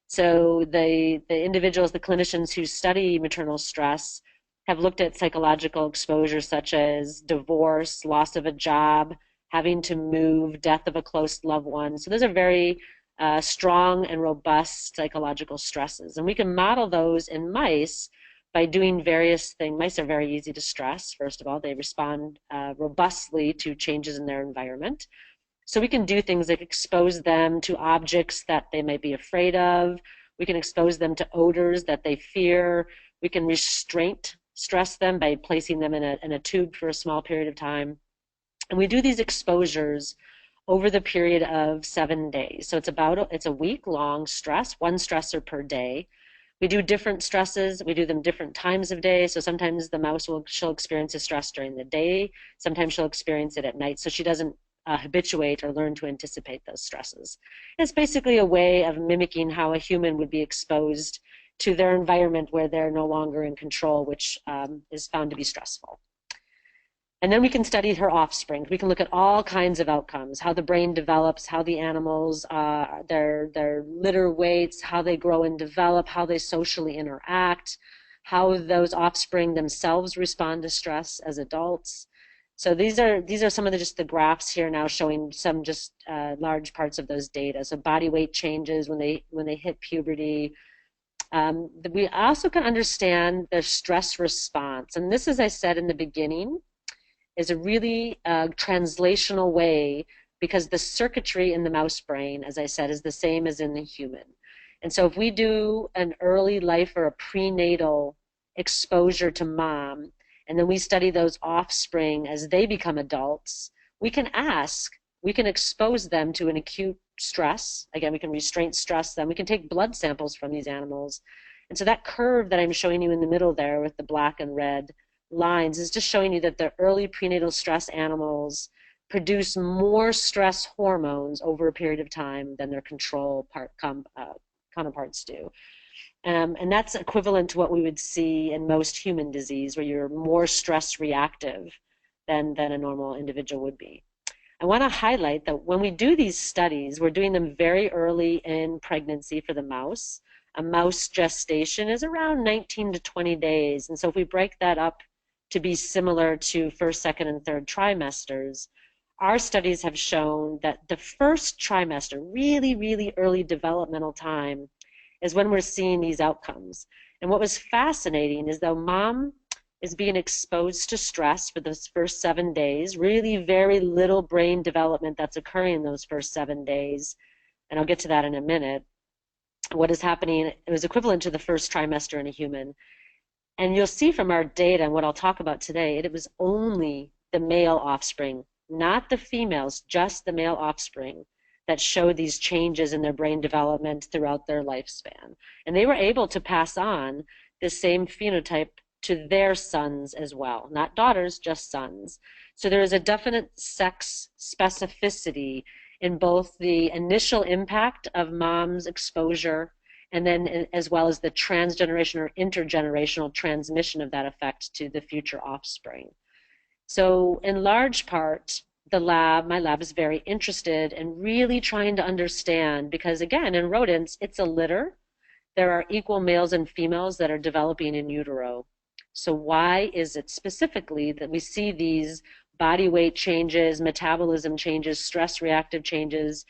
So the individuals, the clinicians who study maternal stress have looked at psychological exposures such as divorce, loss of a job, having to move, death of a close loved one. So those are very strong and robust psychological stresses. And we can model those in mice by doing various things. Mice are very easy to stress. First of all, they respond robustly to changes in their environment. So we can do things like expose them to objects that they might be afraid of. We can expose them to odors that they fear. We can restraint stress them by placing them in a tube for a small period of time. And we do these exposures over the period of 7 days. So it's a week-long stress, 1 stressor per day. We do different stresses. We do them different times of day. So sometimes the mouse she'll experience a stress during the day. Sometimes she'll experience it at night. So she doesn't habituate or learn to anticipate those stresses. It's basically a way of mimicking how a human would be exposed to their environment where they're no longer in control, which is found to be stressful. And then we can study her offspring. We can look at all kinds of outcomes, how the brain develops, how the animals, their litter weights, how they grow and develop, how they socially interact, how those offspring themselves respond to stress as adults. So these are some of just the graphs here now showing some just large parts of those data. So body weight changes when they hit puberty. We also can understand their stress response. And this, as I said in the beginning, is a really translational way, because the circuitry in the mouse brain, as I said, is the same as in the human. And so if we do an early life or a prenatal exposure to mom, and then we study those offspring as they become adults, we can expose them to an acute stress. Again, we can restraint stress them. We can take blood samples from these animals And so that curve that I'm showing you in the middle there with the black and red lines is just showing you that the early prenatal stress animals produce more stress hormones over a period of time than their control counterparts do. And that's equivalent to what we would see in most human disease, where you're more stress reactive than a normal individual would be. I want to highlight that when we do these studies, we're doing them very early in pregnancy for the mouse. A mouse gestation is around 19 to 20 days. And so if we break that up to be similar to first, second, and third trimesters, our studies have shown that the first trimester, really, really early developmental time, is when we're seeing these outcomes. And what was fascinating is though mom is being exposed to stress for those first 7 days, really very little brain development that's occurring in those first 7 days, and I'll get to that in a minute. What is happening, it was equivalent to the first trimester in a human. And you'll see from our data and what I'll talk about today, it was only the male offspring, not the females, just the male offspring, that showed these changes in their brain development throughout their lifespan. And they were able to pass on the same phenotype to their sons as well, not daughters, just sons. So there is a definite sex specificity in both the initial impact of mom's exposure and then as well as the transgenerational or intergenerational transmission of that effect to the future offspring. So in large part, my lab is very interested in really trying to understand, because again, in rodents, it's a litter. There are equal males and females that are developing in utero. So why is it specifically that we see these body weight changes, metabolism changes, stress reactive changes,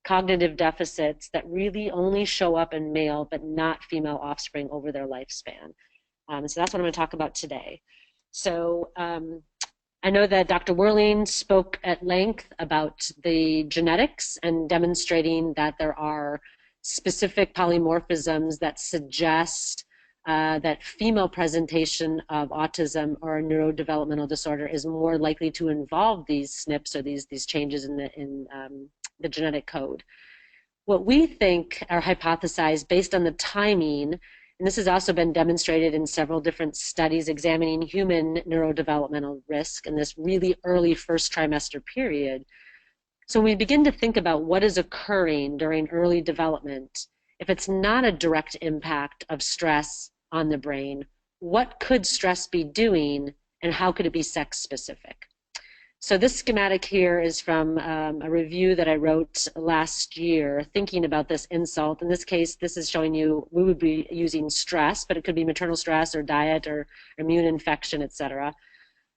cognitive deficits that really only show up in male but not female offspring over their lifespan? So that's what I'm going to talk about today. So I know that Dr. Whirling spoke at length about the genetics and demonstrating that there are specific polymorphisms that suggest that female presentation of autism or a neurodevelopmental disorder is more likely to involve these SNPs or these changes in the genetic code. What we think are hypothesized based on the timing, and this has also been demonstrated in several different studies examining human neurodevelopmental risk in this really early first trimester period. So when we begin to think about what is occurring during early development, if it's not a direct impact of stress on the brain, what could stress be doing and how could it be sex specific? So this schematic here is from a review that I wrote last year thinking about this insult. In this case, this is showing you we would be using stress, but it could be maternal stress or diet or immune infection, etc.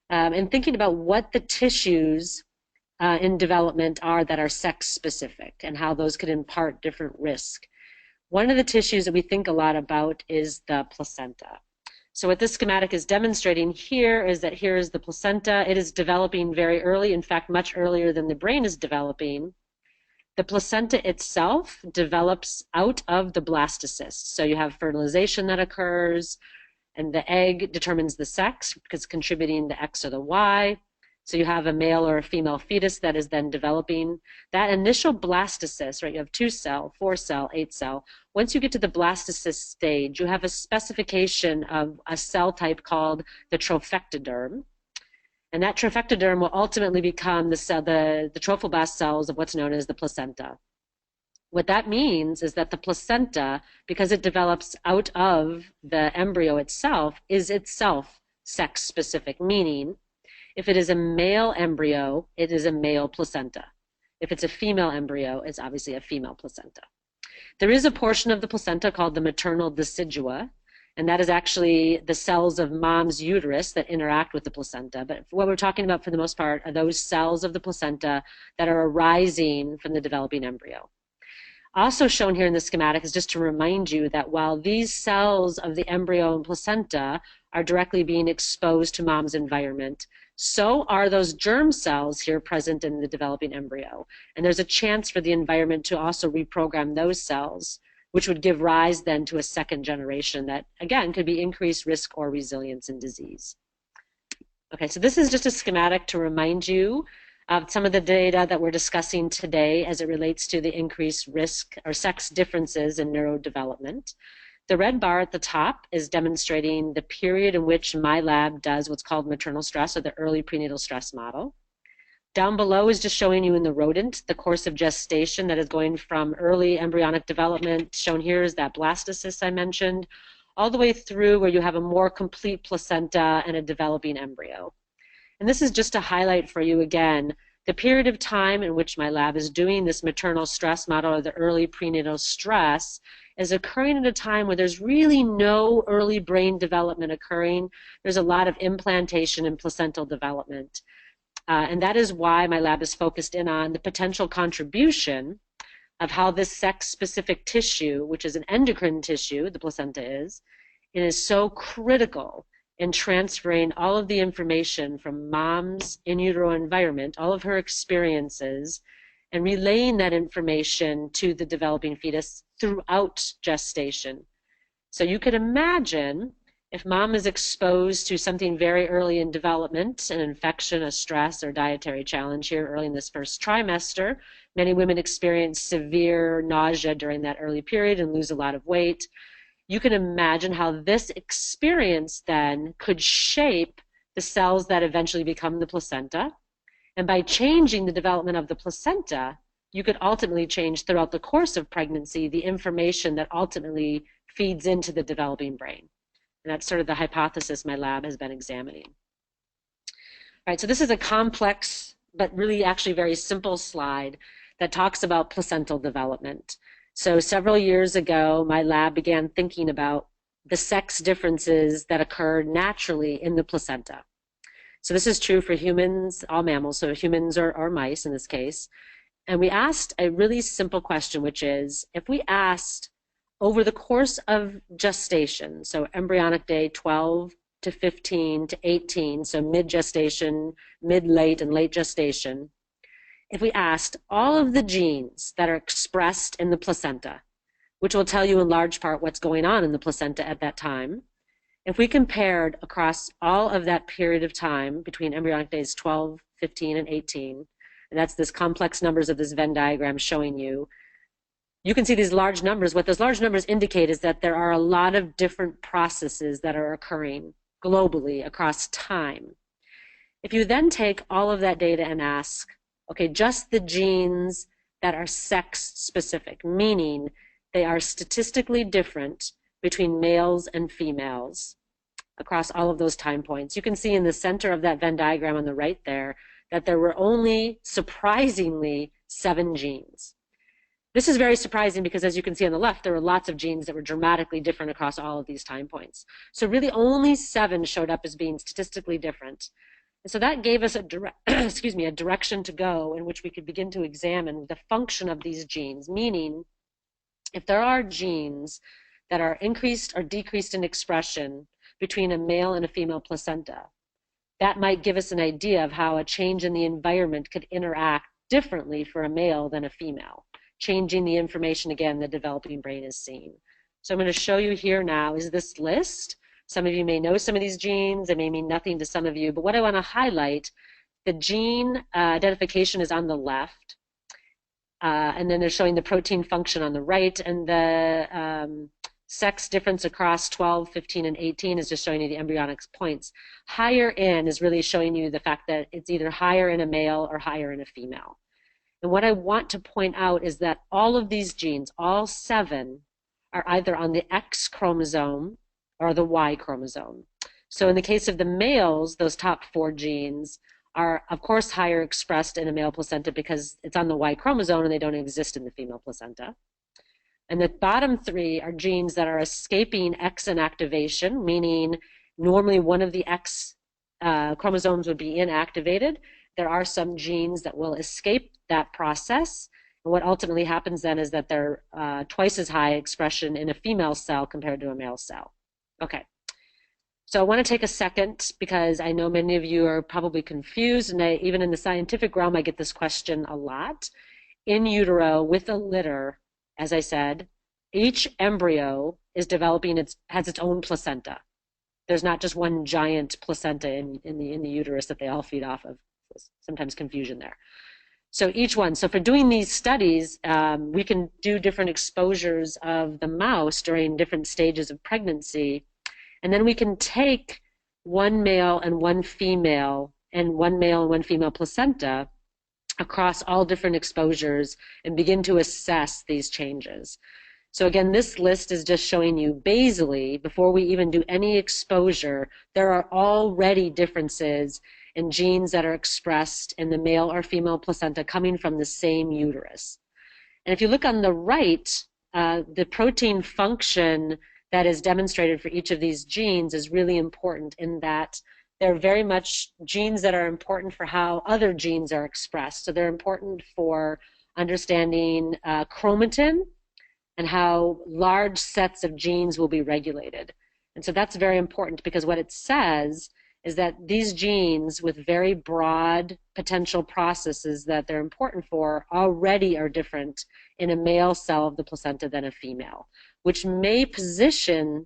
And thinking about what the tissues in development are that are sex specific and how those could impart different risk. One of the tissues that we think a lot about is the placenta. So what this schematic is demonstrating here is that here is the placenta. It is developing very early, in fact, much earlier than the brain is developing. The placenta itself develops out of the blastocyst. So you have fertilization that occurs, and the egg determines the sex because it's contributing the X or the Y. So you have a male or a female fetus that is then developing. That initial blastocyst, right, you have 2-cell, 4-cell, 8-cell. Once you get to the blastocyst stage, you have a specification of a cell type called the trophectoderm. And that trophectoderm will ultimately become the trophoblast cells of what's known as the placenta. What that means is that the placenta, because it develops out of the embryo itself, is itself sex specific, meaning if it is a male embryo, it is a male placenta. If it's a female embryo, it's obviously a female placenta. There is a portion of the placenta called the maternal decidua, and that is actually the cells of mom's uterus that interact with the placenta. But what we're talking about for the most part are those cells of the placenta that are arising from the developing embryo. Also shown here in the schematic is just to remind you that while these cells of the embryo and placenta are directly being exposed to mom's environment, so are those germ cells here present in the developing embryo. And there's a chance for the environment to also reprogram those cells, which would give rise then to a second generation that, again, could be increased risk or resilience in disease. Okay, so this is just a schematic to remind you of some of the data that we're discussing today as it relates to the increased risk or sex differences in neurodevelopment. The red bar at the top is demonstrating the period in which my lab does what's called maternal stress, or the early prenatal stress model. Down below is just showing you in the rodent the course of gestation that is going from early embryonic development, shown here is that blastocyst I mentioned, all the way through where you have a more complete placenta and a developing embryo. And this is just to highlight for you again the period of time in which my lab is doing this maternal stress model, or the early prenatal stress, is occurring at a time where there's really no early brain development occurring. There's a lot of implantation and placental development. And that is why my lab is focused in on the potential contribution of how this sex-specific tissue, which is an endocrine tissue, the placenta is, it is so critical in transferring all of the information from mom's in utero environment, all of her experiences, and relaying that information to the developing fetus throughout gestation. So you could imagine if mom is exposed to something very early in development, an infection, a stress, or dietary challenge here early in this first trimester, many women experience severe nausea during that early period and lose a lot of weight. You can imagine how this experience then could shape the cells that eventually become the placenta. And by changing the development of the placenta, you could ultimately change throughout the course of pregnancy the information that ultimately feeds into the developing brain. And that's sort of the hypothesis my lab has been examining. All right, so this is a complex, but really actually very simple slide that talks about placental development. So several years ago, my lab began thinking about the sex differences that occur naturally in the placenta. So this is true for humans, all mammals, so humans or mice in this case. And we asked a really simple question, which is, if we asked over the course of gestation, so embryonic day 12 to 15 to 18, so mid-gestation, mid-late, and late gestation, if we asked all of the genes that are expressed in the placenta, which will tell you in large part what's going on in the placenta at that time, if we compared across all of that period of time between embryonic days 12, 15, and 18, and that's this complex numbers of this Venn diagram showing you, you can see these large numbers. What those large numbers indicate is that there are a lot of different processes that are occurring globally across time. If you then take all of that data and ask, okay, just the genes that are sex specific, meaning they are statistically different between males and females across all of those time points. You can see in the center of that Venn diagram on the right there that there were only, surprisingly, 7 genes. This is very surprising because, as you can see on the left, there were lots of genes that were dramatically different across all of these time points. So really only 7 showed up as being statistically different. And so that gave us a direction to go in which we could begin to examine the function of these genes, meaning if there are genes that are increased or decreased in expression between a male and a female placenta, that might give us an idea of how a change in the environment could interact differently for a male than a female, changing the information, again, the developing brain is seeing. So I'm going to show you here now is this list. Some of you may know some of these genes. It may mean nothing to some of you, but what I want to highlight, the gene identification is on the left, and then they're showing the protein function on the right, and the sex difference across 12, 15, and 18 is just showing you the embryonic points. Higher in is really showing you the fact that it's either higher in a male or higher in a female. And what I want to point out is that all of these genes, all 7, are either on the X chromosome or the Y chromosome. So in the case of the males, those top 4 genes are, of course, higher expressed in a male placenta because it's on the Y chromosome and they don't exist in the female placenta. And the bottom 3 are genes that are escaping X inactivation, meaning normally one of the X chromosomes would be inactivated. There are some genes that will escape that process. And what ultimately happens then is that they're twice as high expression in a female cell compared to a male cell. Okay. So I want to take a second because I know many of you are probably confused, and even in the scientific realm, I get this question a lot. In utero, with a litter, as I said, each embryo is developing, has its own placenta. There's not just one giant placenta in the uterus that they all feed off of. Sometimes confusion there. So each one, so for doing these studies, we can do different exposures of the mouse during different stages of pregnancy. And then we can take one male and one female placenta across all different exposures and begin to assess these changes. So again, this list is just showing you basally, before we even do any exposure, there are already differences in genes that are expressed in the male or female placenta coming from the same uterus. And if you look on the right, the protein function that is demonstrated for each of these genes is really important in that they're very much genes that are important for how other genes are expressed. So they're important for understanding chromatin and how large sets of genes will be regulated. And so that's very important because what it says is that these genes with very broad potential processes that they're important for already are different in a male cell of the placenta than a female, which may position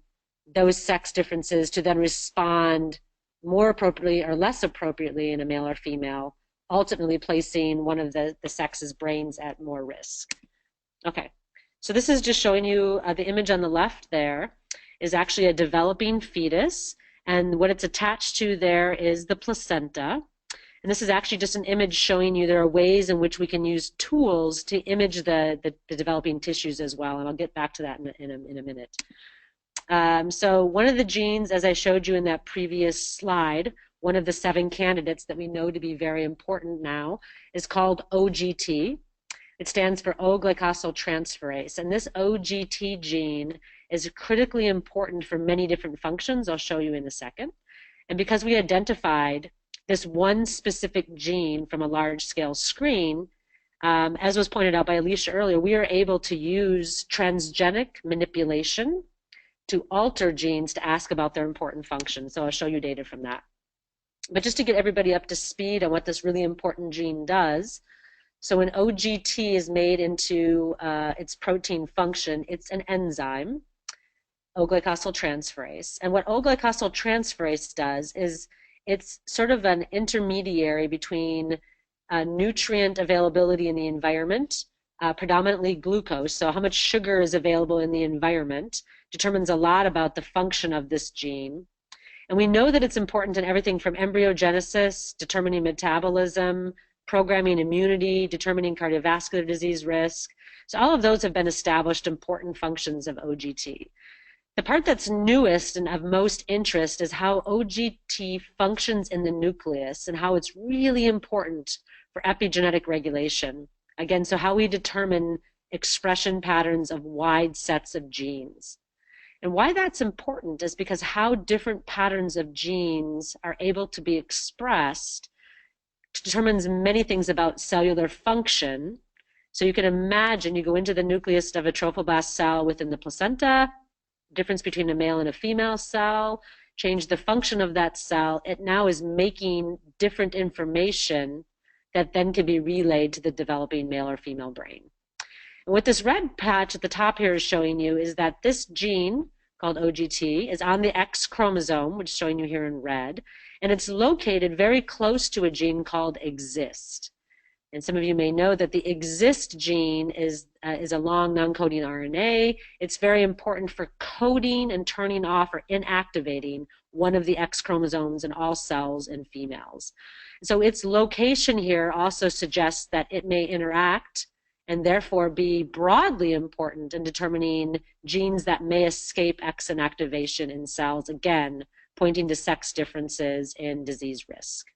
those sex differences to then respond more appropriately or less appropriately in a male or female, ultimately placing one of the sex's brains at more risk. Okay, so this is just showing you the image on the left there is actually a developing fetus, and what it's attached to there is the placenta. And this is actually just an image showing you there are ways in which we can use tools to image the developing tissues as well, and I'll get back to that in a minute. So one of the genes, as I showed you in that previous slide, one of the 7 candidates that we know to be very important now is called OGT. It stands for O-glycosyltransferase, and this OGT gene is critically important for many different functions. I'll show you in a second. And because we identified this one specific gene from a large-scale screen, as was pointed out by Alicia earlier, we are able to use transgenic manipulation to alter genes to ask about their important functions. So I'll show you data from that. But just to get everybody up to speed on what this really important gene does, so when OGT is made into its protein function, it's an enzyme, O-glycosyltransferase. And what O-glycosyltransferase does is it's sort of an intermediary between nutrient availability in the environment, predominantly glucose, so how much sugar is available in the environment determines a lot about the function of this gene. And we know that it's important in everything from embryogenesis, determining metabolism, programming immunity, determining cardiovascular disease risk. So all of those have been established important functions of OGT. The part that's newest and of most interest is how OGT functions in the nucleus and how it's really important for epigenetic regulation. Again, so how we determine expression patterns of wide sets of genes. And why that's important is because how different patterns of genes are able to be expressed determines many things about cellular function. So you can imagine you go into the nucleus of a trophoblast cell within the placenta, difference between a male and a female cell, change the function of that cell, it now is making different information that then can be relayed to the developing male or female brain. And what this red patch at the top here is showing you is that this gene called OGT is on the X chromosome, which is showing you here in red, and it's located very close to a gene called EXIST. And some of you may know that the EXIST gene is a long non-coding RNA. It's very important for coding and turning off or inactivating one of the X chromosomes in all cells in females. So its location here also suggests that it may interact and therefore be broadly important in determining genes that may escape X inactivation in cells, again, pointing to sex differences in disease risk.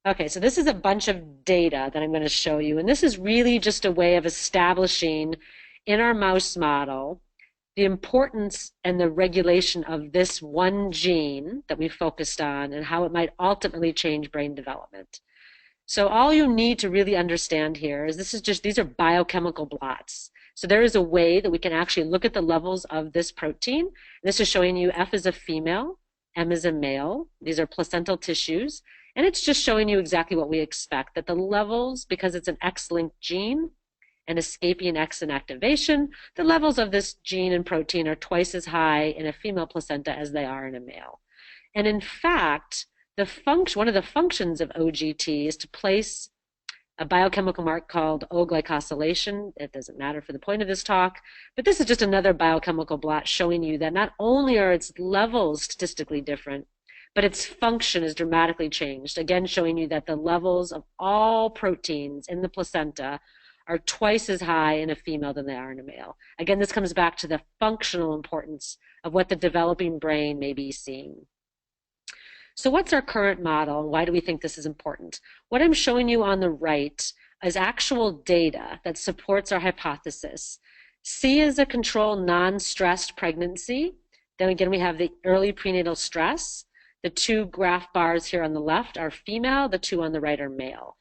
Okay, so this is a bunch of data that I'm going to show you, and this is really just a way of establishing in our mouse model the importance and the regulation of this one gene that we focused on and how it might ultimately change brain development. So all you need to really understand here is these are biochemical blots. So there is a way that we can actually look at the levels of this protein. This is showing you F is a female, M is a male. These are placental tissues. And it's just showing you exactly what we expect, that the levels, because it's an X-linked gene and escaping X inactivation, the levels of this gene and protein are twice as high in a female placenta as they are in a male. And in fact, one of the functions of OGT is to place a biochemical mark called O-glycosylation. It doesn't matter for the point of this talk, but this is just another biochemical blot showing you that not only are its levels statistically different, but its function is dramatically changed. Again, showing you that the levels of all proteins in the placenta are twice as high in a female than they are in a male. Again, this comes back to the functional importance of what the developing brain may be seeing. So what's our current model, and why do we think this is important? What I'm showing you on the right is actual data that supports our hypothesis. C is a control non-stressed pregnancy. Then again, we have the early prenatal stress. The two graph bars here on the left are female, the two on the right are male.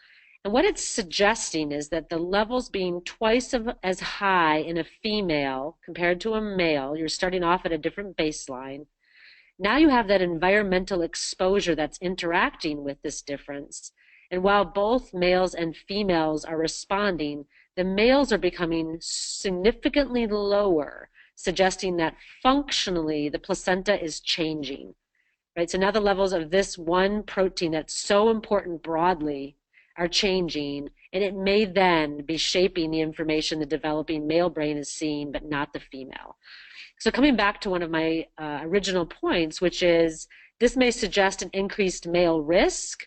And what it's suggesting is that the levels being twice as high in a female compared to a male, you're starting off at a different baseline. Now you have that environmental exposure that's interacting with this difference. And while both males and females are responding, the males are becoming significantly lower, suggesting that functionally the placenta is changing. Right? So now the levels of this one protein that's so important broadly are changing, and it may then be shaping the information the developing male brain is seeing, but not the female. So coming back to one of my original points, which is this may suggest an increased male risk,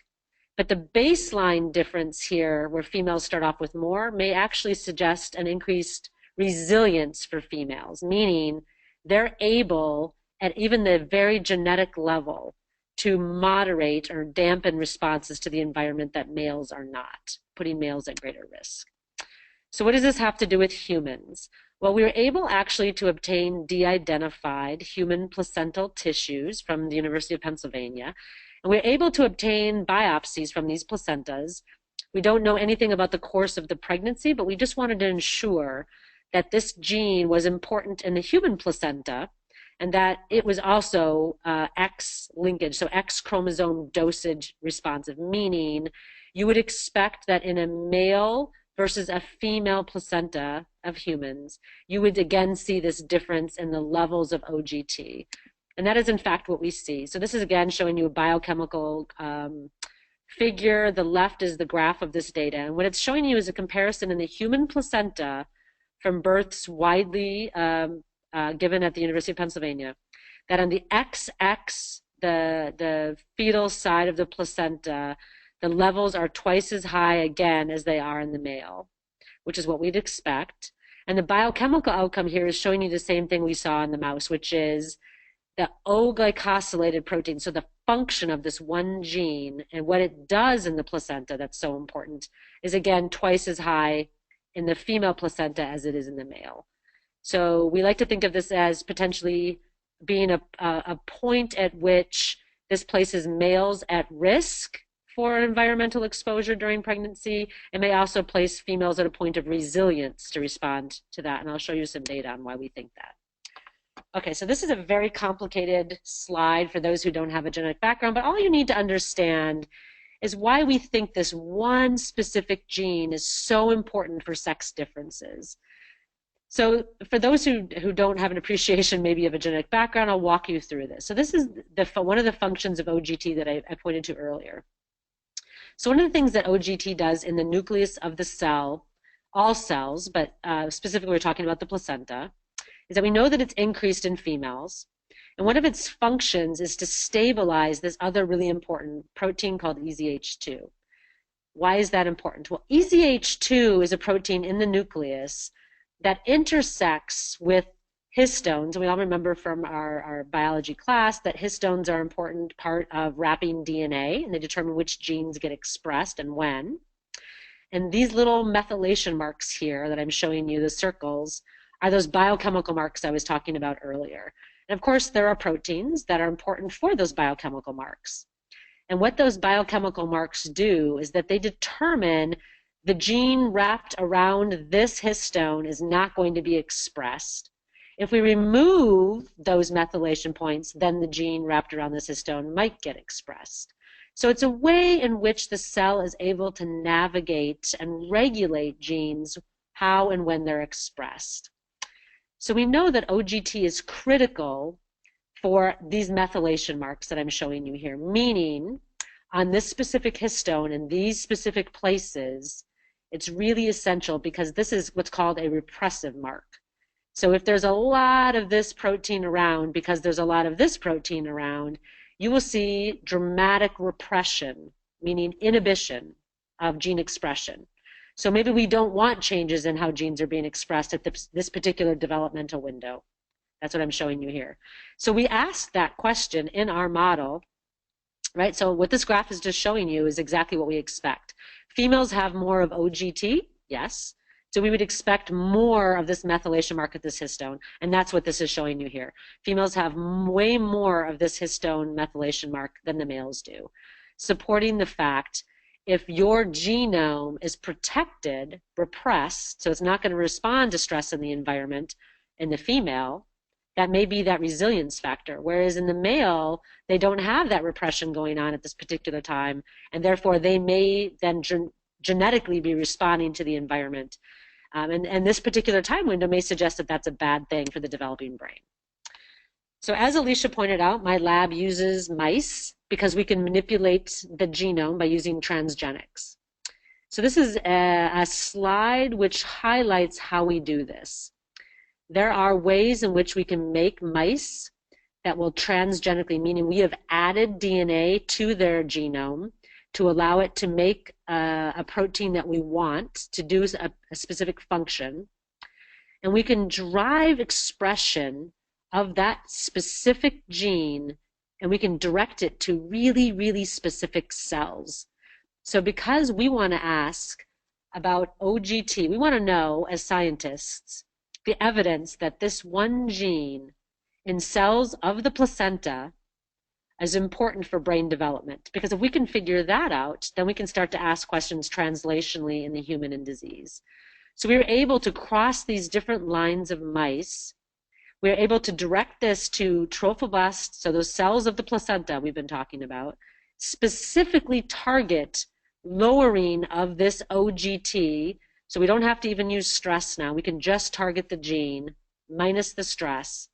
but the baseline difference here, where females start off with more, may actually suggest an increased resilience for females, meaning they're able, at even the very genetic level, to moderate or dampen responses to the environment that males are not, putting males at greater risk. So what does this have to do with humans? Well, we were able actually to obtain de-identified human placental tissues from the University of Pennsylvania, and we were able to obtain biopsies from these placentas. We don't know anything about the course of the pregnancy, but we just wanted to ensure that this gene was important in the human placenta and that it was also X linkage, so X chromosome dosage responsive, meaning you would expect that in a male versus a female placenta of humans, you would again see this difference in the levels of OGT. And that is in fact what we see. So this is again showing you a biochemical figure. The left is the graph of this data. And what it's showing you is a comparison in the human placenta from births widely given at the University of Pennsylvania, that on the XX, the fetal side of the placenta, the levels are twice as high again as they are in the male, which is what we'd expect. And the biochemical outcome here is showing you the same thing we saw in the mouse, which is the O-glycosylated protein, so the function of this one gene and what it does in the placenta that's so important is again twice as high in the female placenta as it is in the male. So we like to think of this as potentially being a point at which this places males at risk for environmental exposure during pregnancy, and may also place females at a point of resilience to respond to that. And I'll show you some data on why we think that. Okay, so this is a very complicated slide for those who don't have a genetic background, but all you need to understand is why we think this one specific gene is so important for sex differences. So for those who don't have an appreciation maybe of a genetic background, I'll walk you through this. So this is one of the functions of OGT that I pointed to earlier. So one of the things that OGT does in the nucleus of the cell, all cells, but specifically we're talking about the placenta, is that we know that it's increased in females. And one of its functions is to stabilize this other really important protein called EZH2. Why is that important? Well, EZH2 is a protein in the nucleus that intersects with histones. And we all remember from our biology class that histones are an important part of wrapping DNA, and they determine which genes get expressed and when. And these little methylation marks here that I'm showing you, the circles, are those biochemical marks I was talking about earlier. And of course, there are proteins that are important for those biochemical marks. And what those biochemical marks do is that they determine the gene wrapped around this histone is not going to be expressed. If we remove those methylation points, then the gene wrapped around this histone might get expressed. So it's a way in which the cell is able to navigate and regulate genes how and when they're expressed. So we know that OGT is critical for these methylation marks that I'm showing you here, meaning on this specific histone in these specific places, It's really essential because this is what's called a repressive mark. So if there's a lot of this protein around, because there's a lot of this protein around, you will see dramatic repression, meaning inhibition of gene expression. So maybe we don't want changes in how genes are being expressed at this particular developmental window. That's what I'm showing you here. So we asked that question in our model, right? So what this graph is just showing you is exactly what we expect. Females have more of OGT, yes. So we would expect more of this methylation mark at this histone, and that's what this is showing you here. Females have way more of this histone methylation mark than the males do, supporting the fact if your genome is protected, repressed, so it's not going to respond to stress in the environment in the female, that may be that resilience factor. Whereas in the male, they don't have that repression going on at this particular time, and therefore they may then genetically be responding to the environment. And this particular time window may suggest that that's a bad thing for the developing brain. So as Alicia pointed out, my lab uses mice because we can manipulate the genome by using transgenics. So this is a slide which highlights how we do this. There are ways in which we can make mice that will transgenically, meaning we have added DNA to their genome to allow it to make a protein that we want to do a specific function. And we can drive expression of that specific gene, and we can direct it to really, really specific cells. So because we want to ask about OGT, we want to know as scientists the evidence that this one gene in cells of the placenta is important for brain development. Because if we can figure that out, then we can start to ask questions translationally in the human and disease. So we were able to cross these different lines of mice. We were able to direct this to trophoblasts, so those cells of the placenta we've been talking about, specifically target lowering of this OGT. So we don't have to even use stress now. We can just target the gene minus the stress.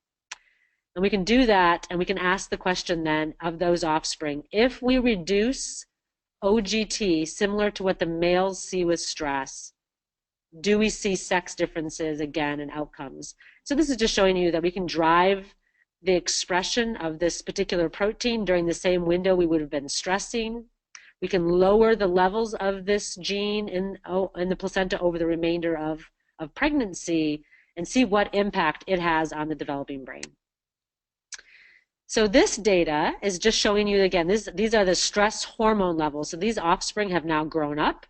And we can do that, and we can ask the question then of those offspring, if we reduce OGT similar to what the males see with stress, do we see sex differences again in outcomes? So this is just showing you that we can drive the expression of this particular protein during the same window we would have been stressing. We can lower the levels of this gene in the placenta over the remainder of pregnancy and see what impact it has on the developing brain. So this data is just showing you, again, these are the stress hormone levels. So these offspring have now grown up.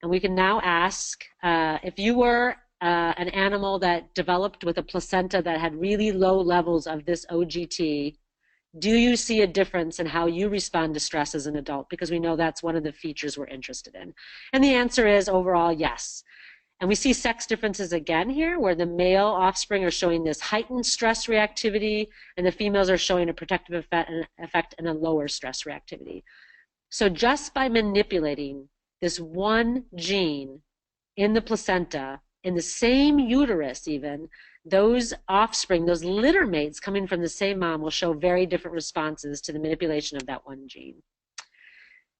And we can now ask, if you were an animal that developed with a placenta that had really low levels of this OGT, do you see a difference in how you respond to stress as an adult? Because we know that's one of the features we're interested in. And the answer is overall, yes. And we see sex differences again here, where the male offspring are showing this heightened stress reactivity, and the females are showing a protective effect and a lower stress reactivity. So just by manipulating this one gene in the placenta, in the same uterus even, those offspring, those litter mates coming from the same mom will show very different responses to the manipulation of that one gene.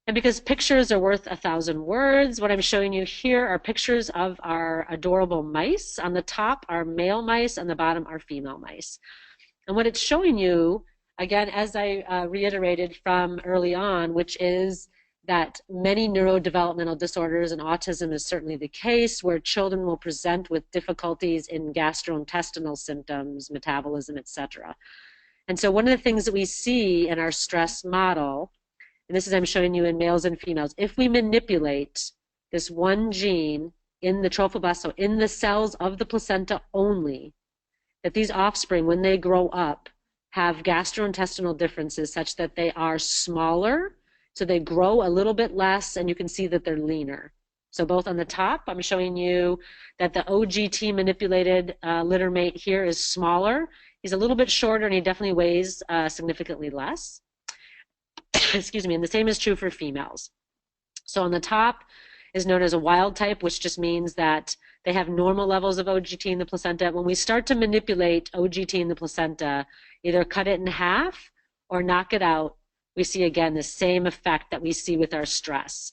And because pictures are worth 1,000 words, what I'm showing you here are pictures of our adorable mice. On the top are male mice, on the bottom are female mice. And what it's showing you, again, as I reiterated from early on, which is that many neurodevelopmental disorders, and autism is certainly the case, where children will present with difficulties in gastrointestinal symptoms, metabolism, etc. And so one of the things that we see in our stress model, and this is I'm showing you in males and females, if we manipulate this one gene in the trophoblast, so in the cells of the placenta only, that these offspring, when they grow up, have gastrointestinal differences such that they are smaller, so they grow a little bit less, and you can see that they're leaner. So both on the top, I'm showing you that the OGT manipulated litter mate here is smaller. He's a little bit shorter, and he definitely weighs significantly less. Excuse me, and the same is true for females. So on the top is known as a wild type, which just means that they have normal levels of OGT in the placenta. When we start to manipulate OGT in the placenta, either cut it in half or knock it out, we see again the same effect that we see with our stress.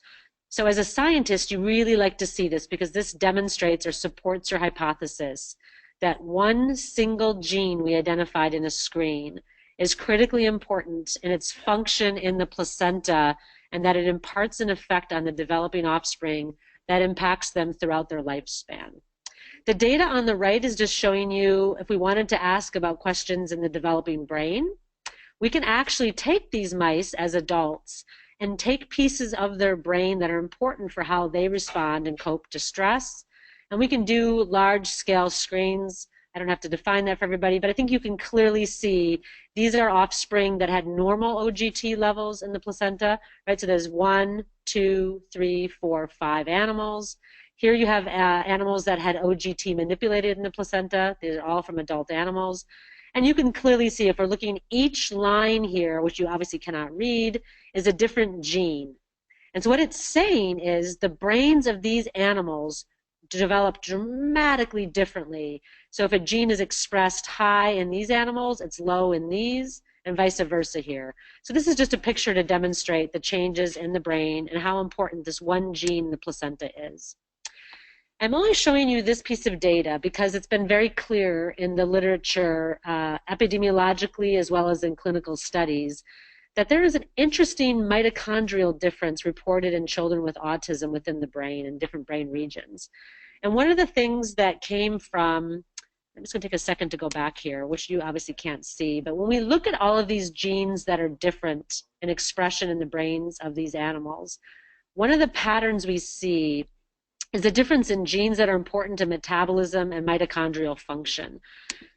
So as a scientist, you really like to see this because this demonstrates or supports your hypothesis that one single gene we identified in a screen is critically important in its function in the placenta, and that it imparts an effect on the developing offspring that impacts them throughout their lifespan. The data on the right is just showing you if we wanted to ask about questions in the developing brain, we can actually take these mice as adults and take pieces of their brain that are important for how they respond and cope to stress. And we can do large-scale screens. I don't have to define that for everybody, but I think you can clearly see these are offspring that had normal OGT levels in the placenta, right? So there's 1, 2, 3, 4, 5 animals. Here you have animals that had OGT manipulated in the placenta. These are all from adult animals. And you can clearly see if we're looking each line here, which you obviously cannot read, is a different gene. And so what it's saying is the brains of these animals develop dramatically differently. So if a gene is expressed high in these animals, it's low in these, and vice versa here. So this is just a picture to demonstrate the changes in the brain and how important this one gene in the placenta is. I'm only showing you this piece of data because it's been very clear in the literature, epidemiologically as well as in clinical studies, that there is an interesting mitochondrial difference reported in children with autism within the brain in different brain regions. And one of the things that came from, I'm just going to take a second to go back here, which you obviously can't see, but when we look at all of these genes that are different in expression in the brains of these animals, one of the patterns we see is the difference in genes that are important to metabolism and mitochondrial function.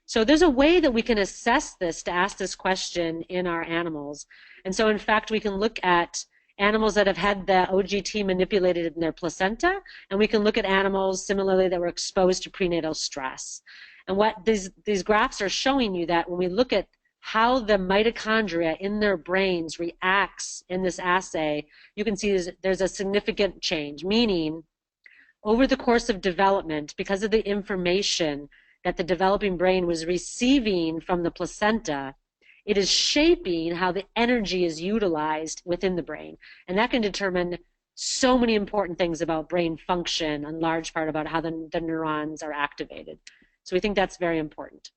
So there's a way that we can assess this to ask this question in our animals. And so in fact, we can look at animals that have had the OGT manipulated in their placenta, and we can look at animals similarly that were exposed to prenatal stress. And what these graphs are showing you that when we look at how the mitochondria in their brains reacts in this assay, you can see there's a significant change, meaning over the course of development, because of the information that the developing brain was receiving from the placenta, it is shaping how the energy is utilized within the brain. And that can determine so many important things about brain function, in large part about how the neurons are activated. So we think that's very important.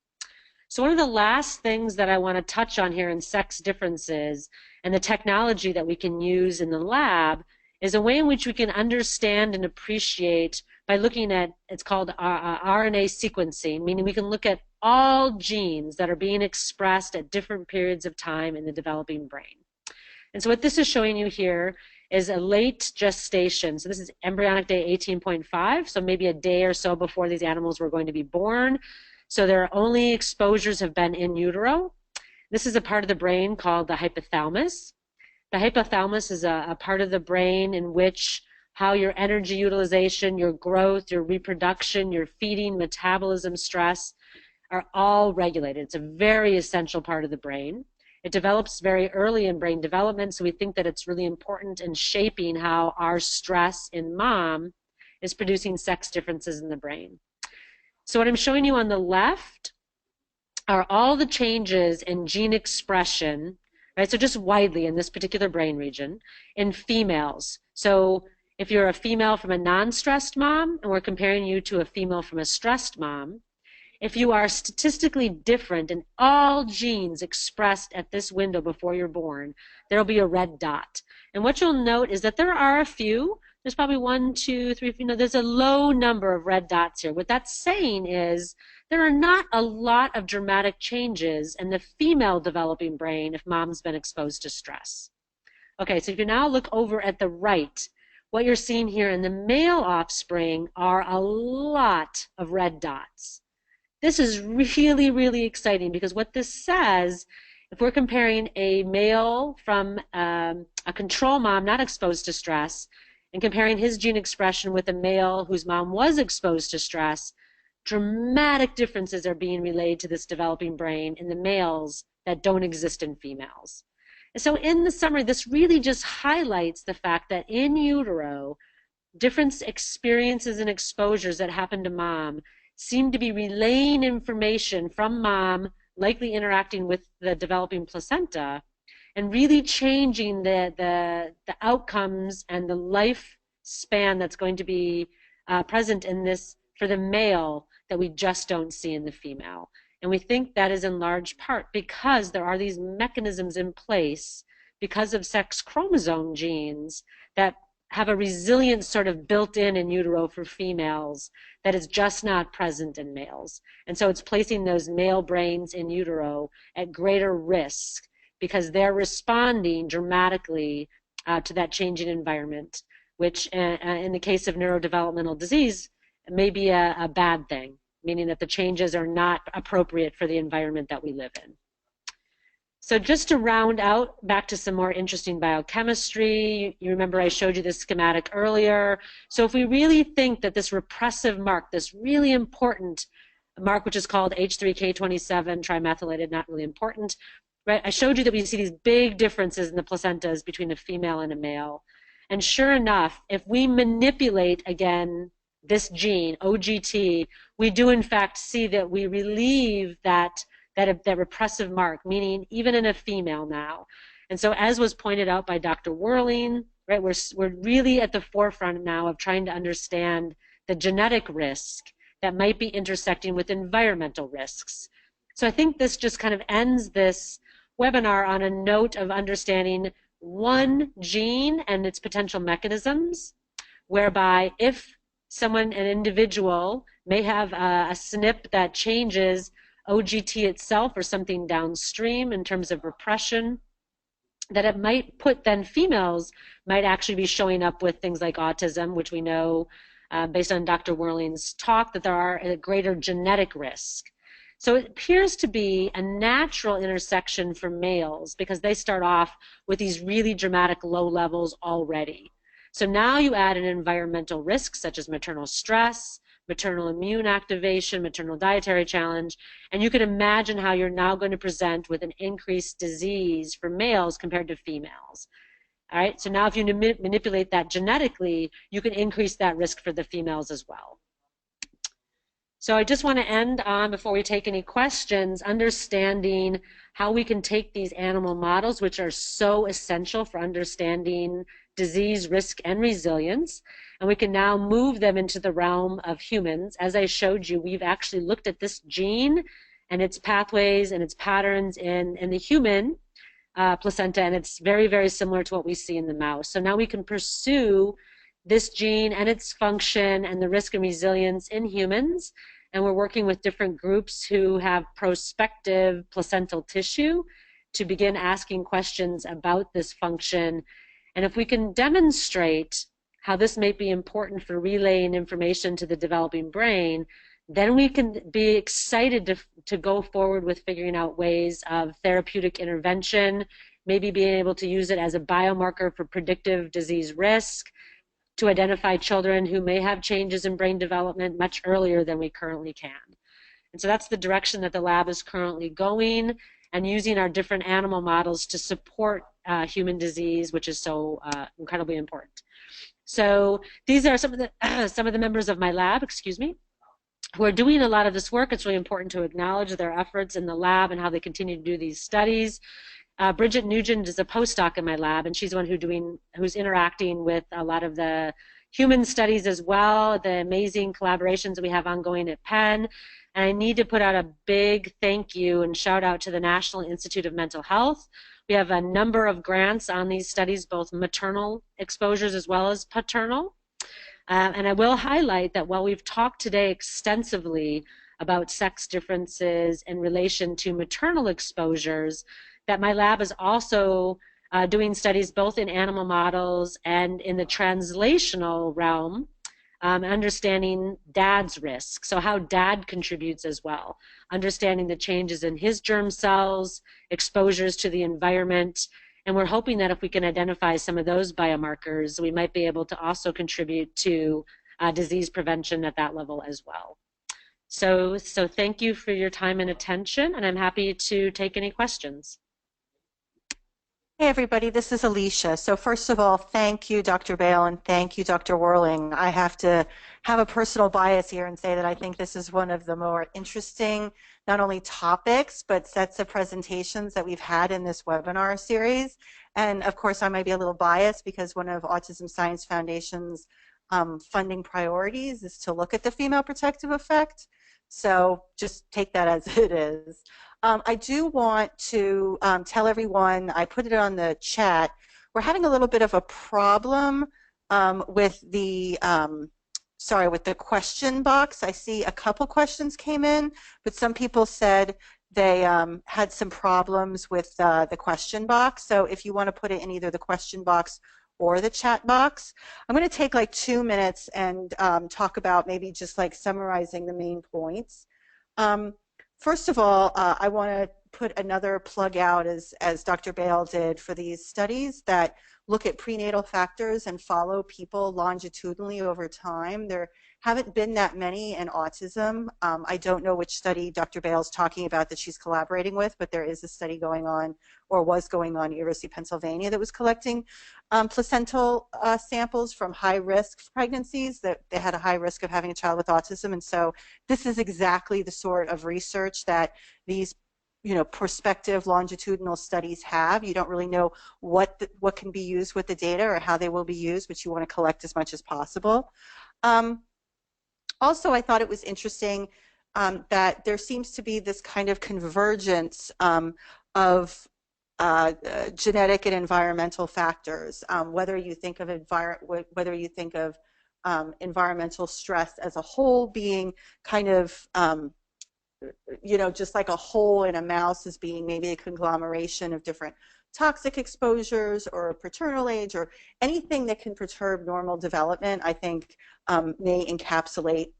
So one of the last things that I want to touch on here in sex differences and the technology that we can use in the lab is a way in which we can understand and appreciate by looking at, it's called RNA sequencing, meaning we can look at all genes that are being expressed at different periods of time in the developing brain. And so what this is showing you here is a late gestation. So this is embryonic day 18.5, so maybe a day or so before these animals were going to be born. So their only exposures have been in utero. This is a part of the brain called the hypothalamus. The hypothalamus is a part of the brain in which how your energy utilization, your growth, your reproduction, your feeding, metabolism, stress are all regulated. It's a very essential part of the brain. It develops very early in brain development, so we think that it's really important in shaping how our stress in mom is producing sex differences in the brain. So what I'm showing you on the left are all the changes in gene expression, right? So just widely in this particular brain region in females. So if you're a female from a non-stressed mom and we're comparing you to a female from a stressed mom, if you are statistically different in all genes expressed at this window before you're born, there'll be a red dot. And what you'll note is that there are a few, there's probably 1, 2, 3, there's a low number of red dots here. What that's saying is there are not a lot of dramatic changes in the female developing brain if mom's been exposed to stress. Okay, so if you now look over at the right, what you're seeing here in the male offspring are a lot of red dots. This is really, really exciting because what this says, if we're comparing a male from a control mom not exposed to stress and comparing his gene expression with a male whose mom was exposed to stress, dramatic differences are being relayed to this developing brain in the males that don't exist in females. And so in the summary, this really just highlights the fact that in utero, different experiences and exposures that happen to mom seem to be relaying information from mom, likely interacting with the developing placenta, and really changing the outcomes and the life span that's going to be present in this for the male that we just don't see in the female. And we think that is in large part because there are these mechanisms in place because of sex chromosome genes that have a resilience sort of built in utero for females that is just not present in males. And so it's placing those male brains in utero at greater risk because they're responding dramatically to that changing environment, which in the case of neurodevelopmental disease may be a bad thing, meaning that the changes are not appropriate for the environment that we live in. So just to round out, back to some more interesting biochemistry, you remember I showed you this schematic earlier. So if we really think that this repressive mark, this really important mark, which is called H3K27 trimethylated, not really important, right? I showed you that we see these big differences in the placentas between a female and a male. And sure enough, if we manipulate, again, this gene, OGT, we do in fact see that we relieve that repressive mark, meaning even in a female now. And so as was pointed out by Dr. Whirling, right, we're really at the forefront now of trying to understand the genetic risk that might be intersecting with environmental risks. So I think this just kind of ends this webinar on a note of understanding one gene and its potential mechanisms, whereby if an individual may have a SNP that changes OGT itself or something downstream in terms of repression, that it might put then females might actually be showing up with things like autism, which we know based on Dr. Whirling's talk that there are a greater genetic risk. So it appears to be a natural intersection for males because they start off with these really dramatic low levels already. So now you add an environmental risk such as maternal stress, maternal immune activation, maternal dietary challenge, and you can imagine how you're now going to present with an increased disease for males compared to females. All right, so now if you manipulate that genetically, you can increase that risk for the females as well. So I just want to end on, before we take any questions, understanding how we can take these animal models, which are so essential for understanding disease, risk, and resilience, and we can now move them into the realm of humans. As I showed you, we've actually looked at this gene and its pathways and its patterns in the human placenta, and it's very, very similar to what we see in the mouse. So now we can pursue this gene and its function and the risk and resilience in humans, and we're working with different groups who have prospective placental tissue to begin asking questions about this function. And if we can demonstrate how this may be important for relaying information to the developing brain, then we can be excited to go forward with figuring out ways of therapeutic intervention, maybe being able to use it as a biomarker for predictive disease risk, to identify children who may have changes in brain development much earlier than we currently can. And so that's the direction that the lab is currently going, and using our different animal models to support human disease, which is so incredibly important. So these are some of the members of my lab, excuse me, who are doing a lot of this work. It's really important to acknowledge their efforts in the lab and how they continue to do these studies. Bridget Nugent is a postdoc in my lab, and she's the one who's interacting with a lot of the human studies as well, the amazing collaborations that we have ongoing at Penn. And I need to put out a big thank you and shout out to the National Institute of Mental Health. We have a number of grants on these studies, both maternal exposures as well as paternal. And I will highlight that while we've talked today extensively about sex differences in relation to maternal exposures, that my lab is also doing studies both in animal models and in the translational realm, understanding dad's risk, so how dad contributes as well, understanding the changes in his germ cells, exposures to the environment, and we're hoping that if we can identify some of those biomarkers, we might be able to also contribute to disease prevention at that level as well. So thank you for your time and attention, and I'm happy to take any questions. Hey everybody, this is Alicia. So first of all, thank you, Dr. Bale, and thank you, Dr. Whirling. I have to have a personal bias here and say that I think this is one of the more interesting, not only topics, but sets of presentations that we've had in this webinar series. And of course, I might be a little biased because one of Autism Science Foundation's funding priorities is to look at the female protective effect. So just take that as it is. I do want to tell everyone, I put it on the chat, we're having a little bit of a problem with the with the question box. I see a couple questions came in, but some people said they had some problems with the question box. So if you want to put it in either the question box or the chat box, I'm going to take like 2 minutes and talk about maybe just like summarizing the main points. First of all, I want to put another plug out as Dr. Bale did for these studies that look at prenatal factors and follow people longitudinally over time. There haven't been that many in autism. I don't know which study Dr. Bale's talking about that she's collaborating with, but there is a study going on, or was going on, at University of Pennsylvania, that was collecting placental samples from high-risk pregnancies that they had a high risk of having a child with autism. And so this is exactly the sort of research that these prospective longitudinal studies have. You don't really know what can be used with the data or how they will be used, but you want to collect as much as possible. Also, I thought it was interesting that there seems to be this kind of convergence of genetic and environmental factors, whether you think of environmental stress as a whole being kind of just like a hole in a mouse as being maybe a conglomeration of different toxic exposures or paternal age or anything that can perturb normal development, I think may encapsulate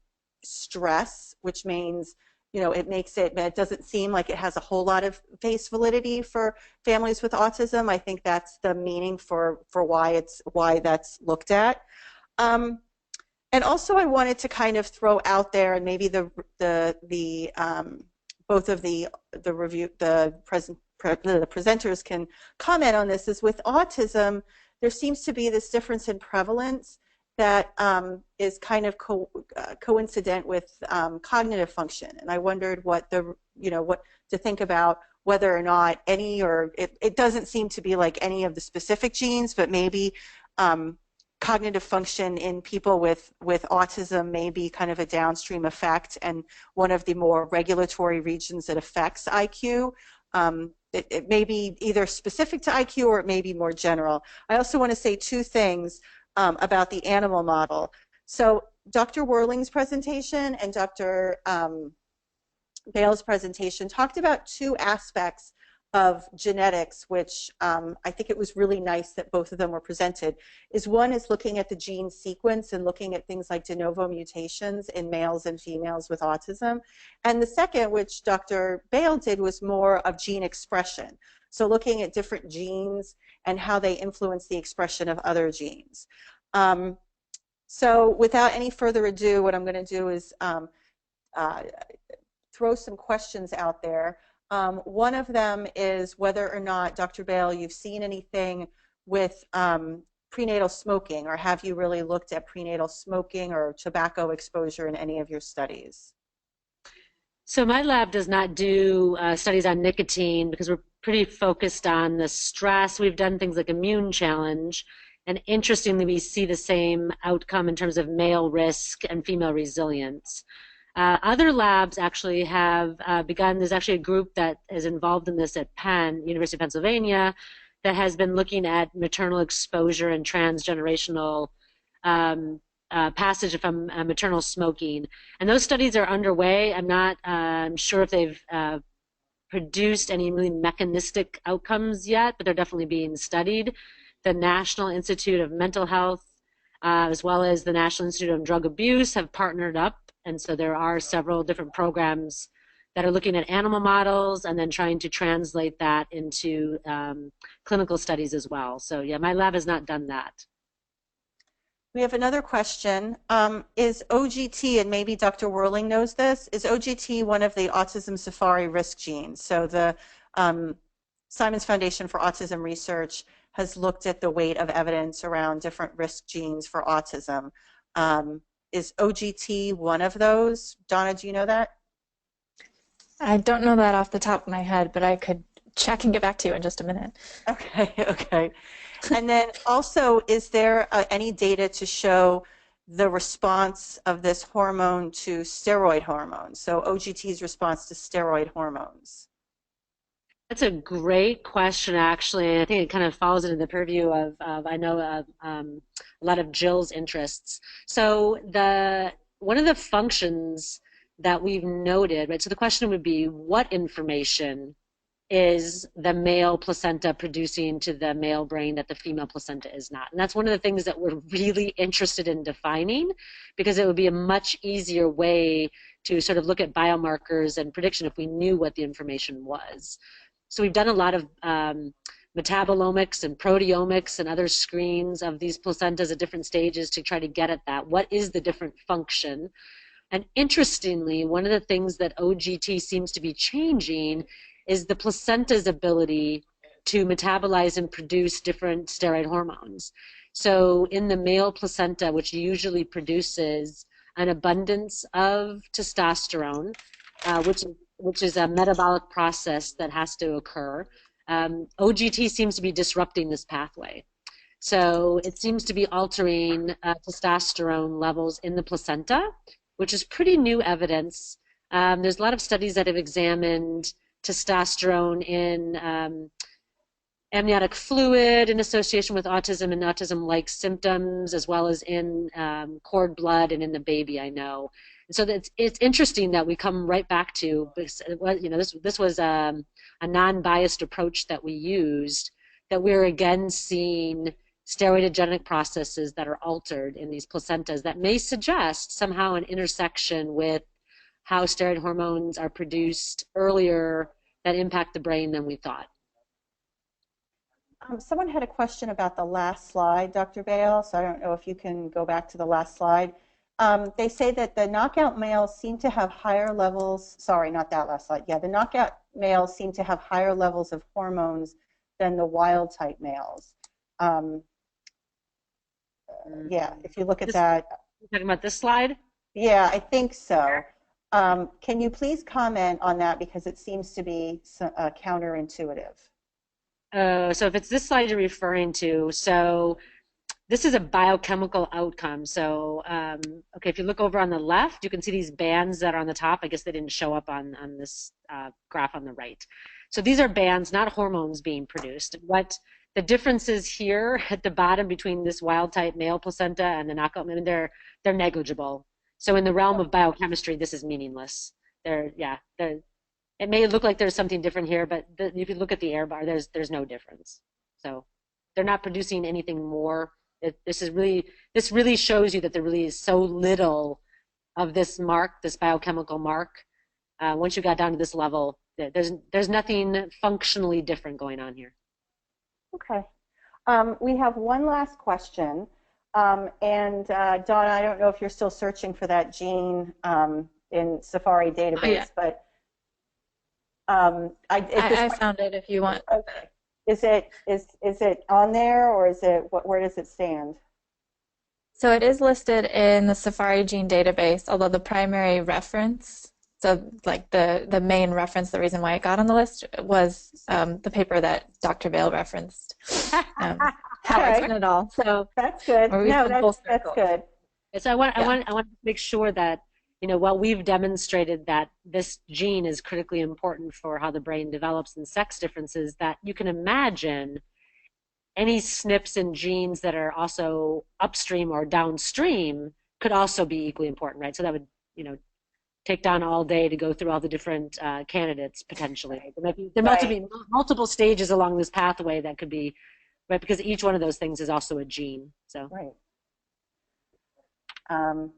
stress, which means it doesn't seem like it has a whole lot of face validity for families with autism. I think that's the meaning for why that's looked at. And also, I wanted to kind of throw out there, and maybe both of the presenters can comment on this. Is with autism, there seems to be this difference in prevalence that is kind of coincident with cognitive function. And I wondered what to think about whether or not it doesn't seem to be like any of the specific genes, but maybe cognitive function in people with autism may be kind of a downstream effect, and one of the more regulatory regions that affects IQ. It may be either specific to IQ or it may be more general. I also want to say 2 things about the animal model. So Dr. Whirling's presentation and Dr. Bale's presentation talked about 2 aspects of genetics, which I think it was really nice that both of them were presented. One is looking at the gene sequence and looking at things like de novo mutations in males and females with autism. And the second, which Dr. Bale did, was more of gene expression. So looking at different genes and how they influence the expression of other genes. So without any further ado, what I'm going to do is throw some questions out there. One of them is whether or not, Dr. Bale, you've seen anything with prenatal smoking, or have you really looked at prenatal smoking or tobacco exposure in any of your studies? So my lab does not do studies on nicotine because we're pretty focused on the stress. We've done things like immune challenge, and interestingly, we see the same outcome in terms of male risk and female resilience. Other labs actually have begun. There's actually a group that is involved in this at Penn, University of Pennsylvania, that has been looking at maternal exposure and transgenerational passage from maternal smoking. And those studies are underway. I'm not sure if they've produced any really mechanistic outcomes yet, but they're definitely being studied. The National Institute of Mental Health, as well as the National Institute of Drug Abuse, have partnered up. And so there are several different programs that are looking at animal models and then trying to translate that into clinical studies as well. So yeah, my lab has not done that. We have another question. Is OGT, and maybe Dr. Whirling knows this, is OGT one of the autism safari risk genes? So the Simons Foundation for Autism Research has looked at the weight of evidence around different risk genes for autism. Is OGT one of those? Donna, do you know that? I don't know that off the top of my head, but I could check and get back to you in just a minute. Okay, okay. And then also, is there any data to show the response of this hormone to steroid hormones? So OGT's response to steroid hormones. That's a great question, actually. I think it kind of falls into the purview of I know a lot of Jill's interests. So one of the functions that we've noted, right? So the question would be, what information is the male placenta producing to the male brain that the female placenta is not? And that's one of the things that we're really interested in defining, because it would be a much easier way to sort of look at biomarkers and prediction if we knew what the information was. So we've done a lot of metabolomics and proteomics and other screens of these placentas at different stages to try to get at that. What is the different function? And interestingly, one of the things that OGT seems to be changing is the placenta's ability to metabolize and produce different steroid hormones. So in the male placenta, which usually produces an abundance of testosterone, which is a metabolic process that has to occur, OGT seems to be disrupting this pathway. So it seems to be altering testosterone levels in the placenta, which is pretty new evidence. There's a lot of studies that have examined testosterone in amniotic fluid in association with autism and autism-like symptoms, as well as in cord blood and in the baby, I know. And so it's interesting that we come right back to, you know, this was a non-biased approach that we used, that we're again seeing steroidogenic processes that are altered in these placentas that may suggest somehow an intersection with how steroid hormones are produced earlier that impact the brain than we thought. Someone had a question about the last slide, Dr. Bale, so I don't know if you can go back to the last slide. They say that the knockout males seem to have higher levels, sorry, not that last slide, yeah, the knockout males seem to have higher levels of hormones than the wild type males. Yeah, if you look at that. You're talking about this slide? Yeah, I think so. Can you please comment on that, because it seems to be counterintuitive? So if it's this slide you're referring to, so this is a biochemical outcome. So, okay, if you look over on the left, you can see these bands that are on the top. I guess they didn't show up on this graph on the right. So these are bands, not hormones being produced. What the difference is here at the bottom between this wild type male placenta and the knockout, I mean, they're negligible. So in the realm of biochemistry, this is meaningless. It may look like there's something different here, but if you look at the air bar, there's no difference. So they're not producing anything more. This really shows you that there really is so little of this mark, this biochemical mark. Once you got down to this level, there's nothing functionally different going on here. Okay. We have one last question. Donna, I don't know if you're still searching for that gene in Safari database, yeah. But I found it if you want. Okay. Is it on there, or is it where does it stand? So it is listed in the Safari gene database, although the primary reference, so like the main reference, the reason why it got on the list was the paper that Dr. Bale referenced. Harrison et al. So that's good. No, that's good. So I want to make sure that, you know, while we've demonstrated that this gene is critically important for how the brain develops and sex differences, that you can imagine any SNPs in genes that are also upstream or downstream could also be equally important, right? So that would, you know, take down all day to go through all the different candidates potentially. There might be multiple stages along this pathway that could be, right, because each one of those things is also a gene. So right.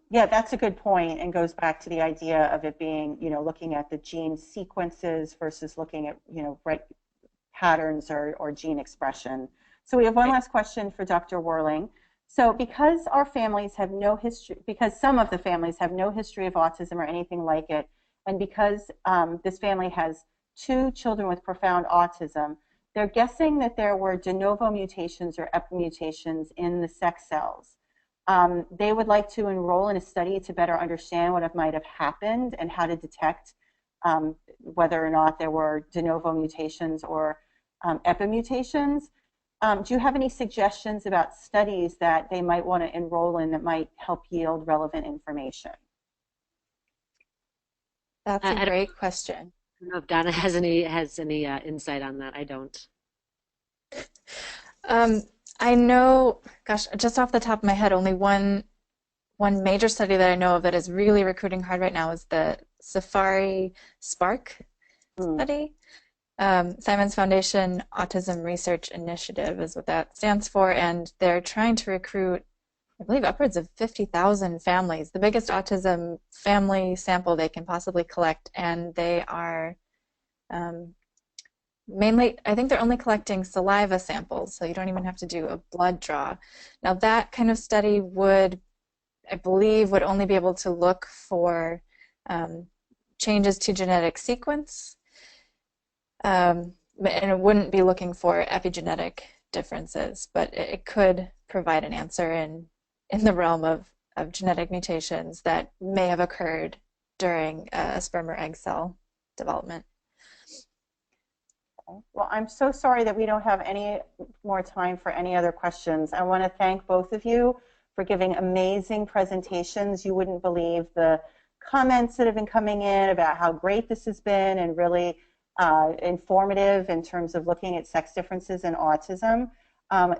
Yeah, that's a good point, and goes back to the idea of it being, you know, looking at the gene sequences versus looking at, you know, right patterns or gene expression. So we have one last question for Dr. Worling. So because our families have no history, because some of the families have no history of autism or anything like it, and because this family has 2 children with profound autism, they're guessing that there were de novo mutations or epimutations in the sex cells. They would like to enroll in a study to better understand what might have happened and how to detect whether or not there were de novo mutations or epimutations. Do you have any suggestions about studies that they might want to enroll in that might help yield relevant information? That's I a don't great question. know if Donna has any insight on that. I don't. Um, I know, gosh, just off the top of my head, only one major study that I know of that is really recruiting hard right now is the Safari Spark Hmm. study. Simon's Foundation Autism Research Initiative is what that stands for, and they're trying to recruit, I believe, upwards of 50,000 families, the biggest autism family sample they can possibly collect, and they are um, mainly, I think they're only collecting saliva samples, so you don't even have to do a blood draw. Now, that kind of study would, I believe, would only be able to look for um, changes to genetic sequence, and it wouldn't be looking for epigenetic differences, but it could provide an answer in the realm of genetic mutations that may have occurred during sperm or egg cell development. Well, I'm so sorry that we don't have any more time for any other questions. I want to thank both of you for giving amazing presentations. You wouldn't believe the comments that have been coming in about how great this has been and really informative in terms of looking at sex differences in autism.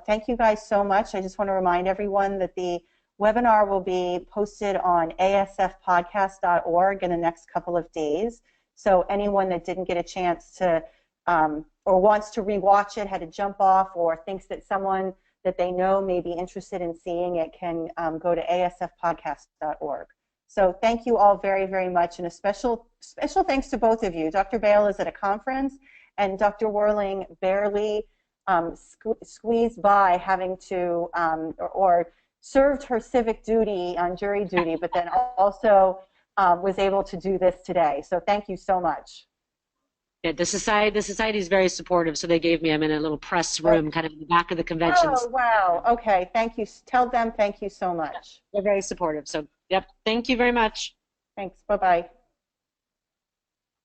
Thank you guys so much. I just want to remind everyone that the webinar will be posted on asfpodcast.org in the next couple of days. So anyone that didn't get a chance to or wants to rewatch it, had to jump off, or thinks that someone that they know may be interested in seeing it can go to asfpodcast.org. So thank you all very, very much, and a special thanks to both of you. Dr. Bale is at a conference, and Dr. Worling barely squeezed by having to, or served her civic duty on jury duty, but then also was able to do this today. So thank you so much. Yeah, the society is very supportive, so they gave me. I'm in a little press room, kind of in the back of the conventions. Oh, wow. Okay. Thank you. Tell them thank you so much. They're very supportive. So, yep. Thank you very much. Thanks. Bye-bye.